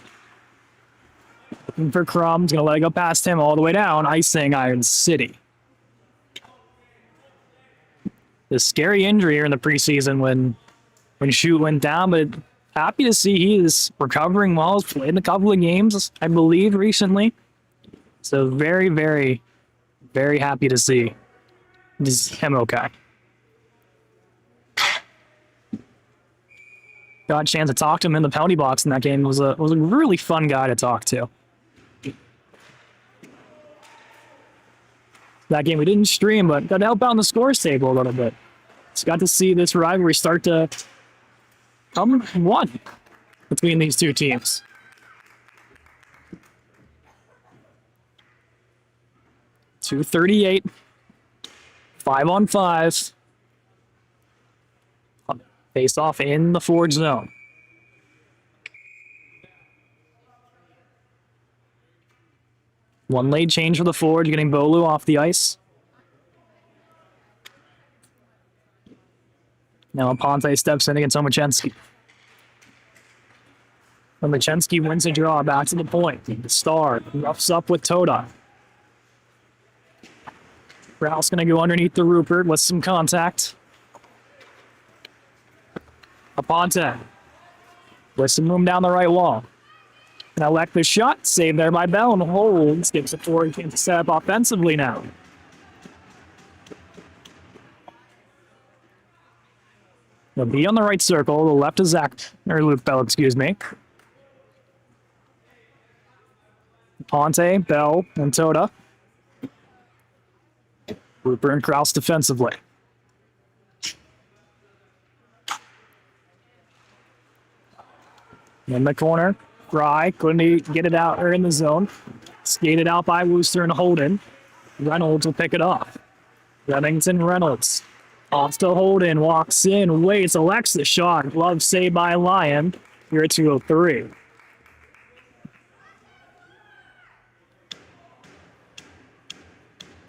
looking for Crum. He's going to let it go past him all the way down. Icing Iron City. The scary injury here in the preseason when Schutt went down, but happy to see he is recovering well. He's played in a couple of games, I believe, recently. So very, very, very happy to see him okay. Got a chance to talk to him in the penalty box in that game. Was a really fun guy to talk to. That game we didn't stream, but got to help out on the scores table a little bit. Just got to see this rivalry start to come one between these two teams. .238, 5-on-5. Face off in the Forge zone. One late change for the Forge, getting Bolu off the ice. Now Aponte steps in against Omachensky. Omachensky wins a draw back to the point. The Star roughs up with Toda. Rouse going to go underneath the Rupert with some contact. Aponte with some room down the right wall. And elect the shot, saved there by Bell, and holds. Gives the Forward chance to set up offensively now. He'll be on the right circle. The left is Zach, or Luke Bell, excuse me. Ponte, Bell, and Toda. Rupert and Kraus defensively. In the corner, Fry couldn't get it out or in the zone. Skated out by Wooster and Holden. Reynolds will pick it off. Remington Reynolds. Off to Holden, walks in, waits, elects the shot. Glove saved by Lyon. Here at 2:03.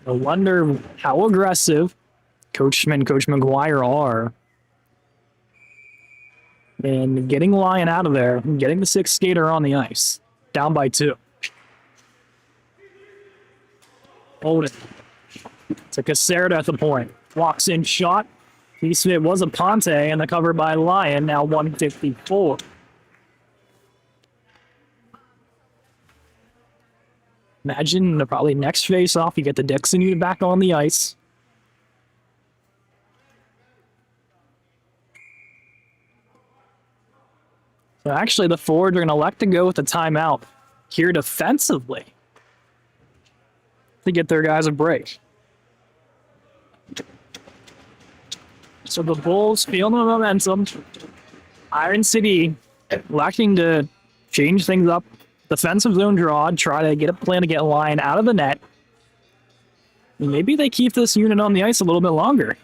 I wonder how aggressive Coach Schmidt and Coach McGuire are in getting Lyon out of there and getting the sixth skater on the ice. Down by 2. Holden to Caserta at the point. Walks in shot. Piece of it was a Ponte and the cover by Lyon. Now 154. Imagine the probably next face off, you get the Dixon unit back on the ice. So actually the Forward are going to elect to go with the timeout here defensively to get their guys a break. So the Bulls feeling the momentum. Iron City electing to change things up. Defensive zone draw, try to get a plan to get Lion out of the net. Maybe they keep this unit on the ice a little bit longer.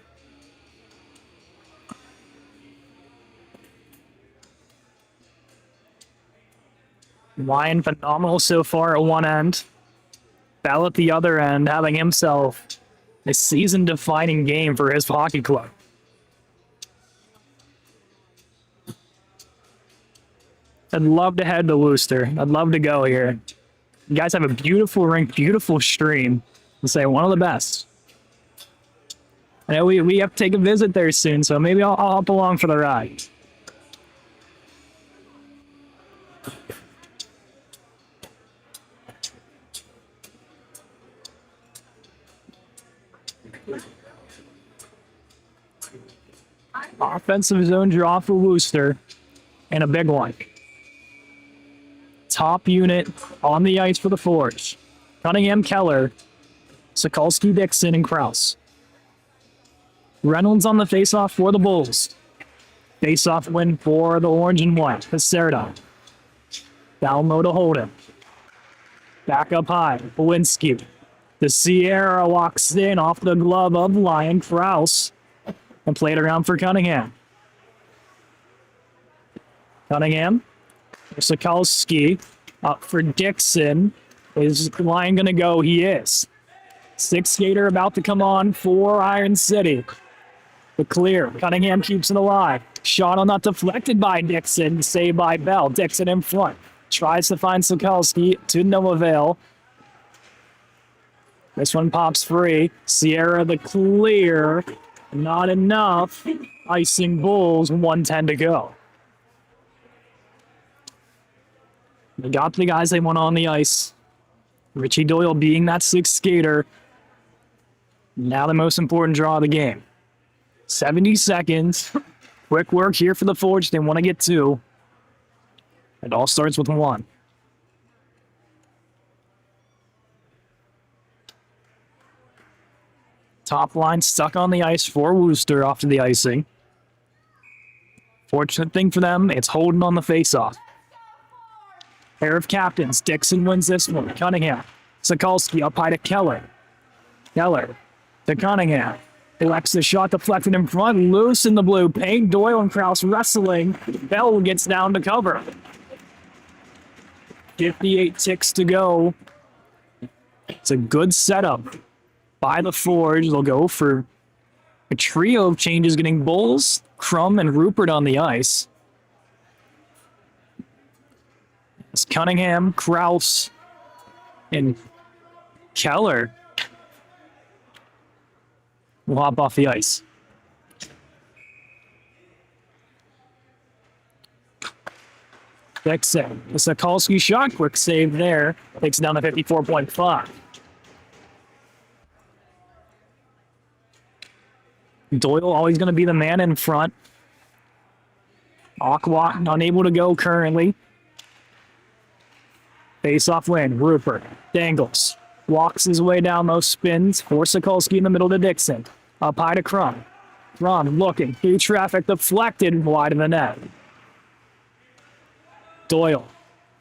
Lion phenomenal so far at one end. Bell at the other end, having himself a season-defining game for his hockey club. I'd love to head to Wooster. I'd love to go here. You guys have a beautiful rink, beautiful stream. I'd say one of the best. I know we have to take a visit there soon, so maybe I'll hop along for the ride. Offensive zone draw for Wooster, and a big one. Top unit on the ice for the Forge. Cunningham, Keller, Sokolsky, Dixon, and Krause. Reynolds on the faceoff for the Bulls. Faceoff win for the Orange and White. Caserta. Down low to Holden. Back up high. Lewinsky. The Sierra walks in off the glove of Lion Krause and played around for Cunningham. Cunningham. Sokolsky up for Dixon. Is Lion going to go? He is. Sixth skater about to come on for Iron City. The clear. Cunningham keeps it alive. Shot on that deflected by Dixon. Saved by Bell. Dixon in front. Tries to find Sokolsky to no avail. This one pops free. Sierra the clear. Not enough. Icing Bulls. 1:10 to go. They got the guys they want on the ice. Richie Doyle being that sixth skater. Now the most important draw of the game. 70 seconds. Quick work here for the Forge. They want to get two. It all starts with one. Top line stuck on the ice for Wooster after the icing. Fortunate thing for them, it's Holden on the faceoff. Pair of captains. Dixon wins this one. Cunningham. Sokolsky up high to Keller. Keller to Cunningham. Elects the shot deflected in front. Loose in the blue paint. Doyle and Krause wrestling. Bell gets down to cover. 58 ticks to go. It's a good setup by the Forge. They'll go for a trio of changes, getting Bulls, Crum, and Rupert on the ice. It's Cunningham, Krause, and Keller will hop off the ice. Dixon, the Sokolsky shot, quick save there. Takes it down to 54.5. Doyle always going to be the man in front. Aqua unable to go currently. Face-off win. Rupert dangles. Walks his way down those spins. For Sokolsky in the middle to Dixon. Up high to Crum. Crum looking through traffic. Deflected wide of the net. Doyle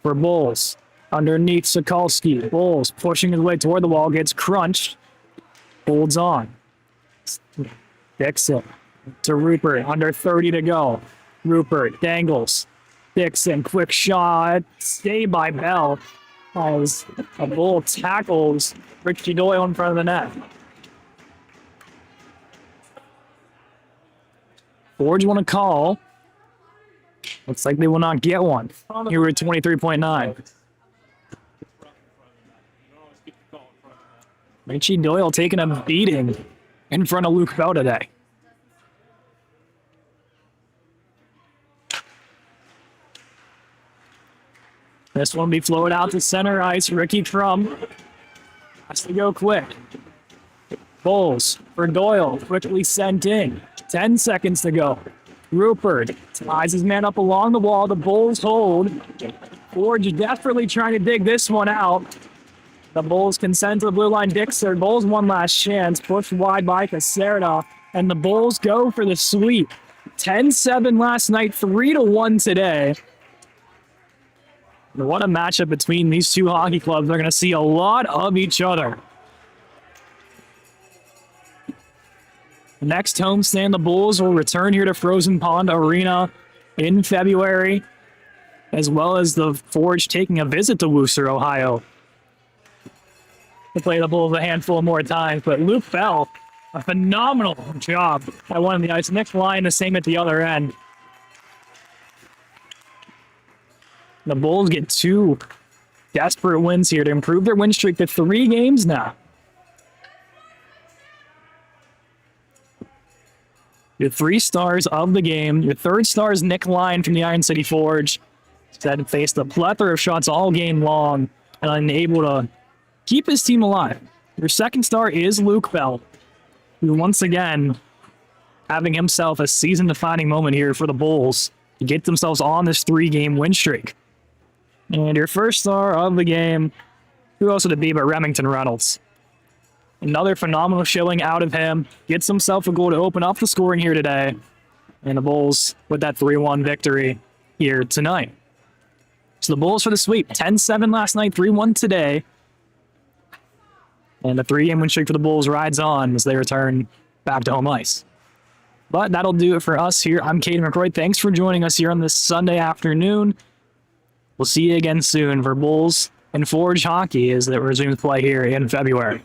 for Bulls. Underneath Sokolsky. Bulls pushing his way toward the wall. Gets crunched. Holds on. Dixon to Rupert. Under 30 to go. Rupert dangles. Dixon, quick shot. Stay by Bell as a Bull tackles Richie Doyle in front of the net. Forge want to call. Looks like they will not get one. Here we're at 23.9. Richie Doyle taking a beating in front of Luke Bell today. This one will be flowed out to center ice. Ricky Crum has to go quick. Bulls for Doyle, quickly sent in. 10 seconds to go. Rupert ties his man up along the wall. The Bulls hold. Forge desperately trying to dig this one out. The Bulls can send to the blue line. Dixon. Bulls one last chance. Pushed wide by Caserta. And the Bulls go for the sweep. 10-7 last night, 3-1 today. What a matchup between these two hockey clubs. They're going to see a lot of each other. Next homestand, the Bulls will return here to Frozen Pond Arena in February, as well as the Forge taking a visit to Wooster, Ohio, to play the Bulls a handful more times. But Luke Bell, a phenomenal job at one of the ice. Next line, the same at the other end. The Bulls get 2 desperate wins here to improve their win streak to 3 games now. Your 3 stars of the game. Your 3rd star is Nick Line from the Iron City Forge. He's had faced a plethora of shots all game long and unable to keep his team alive. Your 2nd star is Luke Bell, who once again having himself a season-defining moment here for the Bulls to get themselves on this 3-game win streak. And your 1st star of the game, who else would it be but Remington Reynolds? Another phenomenal showing out of him. Gets himself a goal to open up the scoring here today. And the Bulls with that 3-1 victory here tonight. So the Bulls for the sweep. 10-7 last night, 3-1 today. And the 3-game win streak for the Bulls rides on as they return back to home ice. But that'll do it for us here. I'm Caden McCroy. Thanks for joining us here on this Sunday afternoon. We'll see you again soon for Bulls and Forge hockey as it resumes play here in February.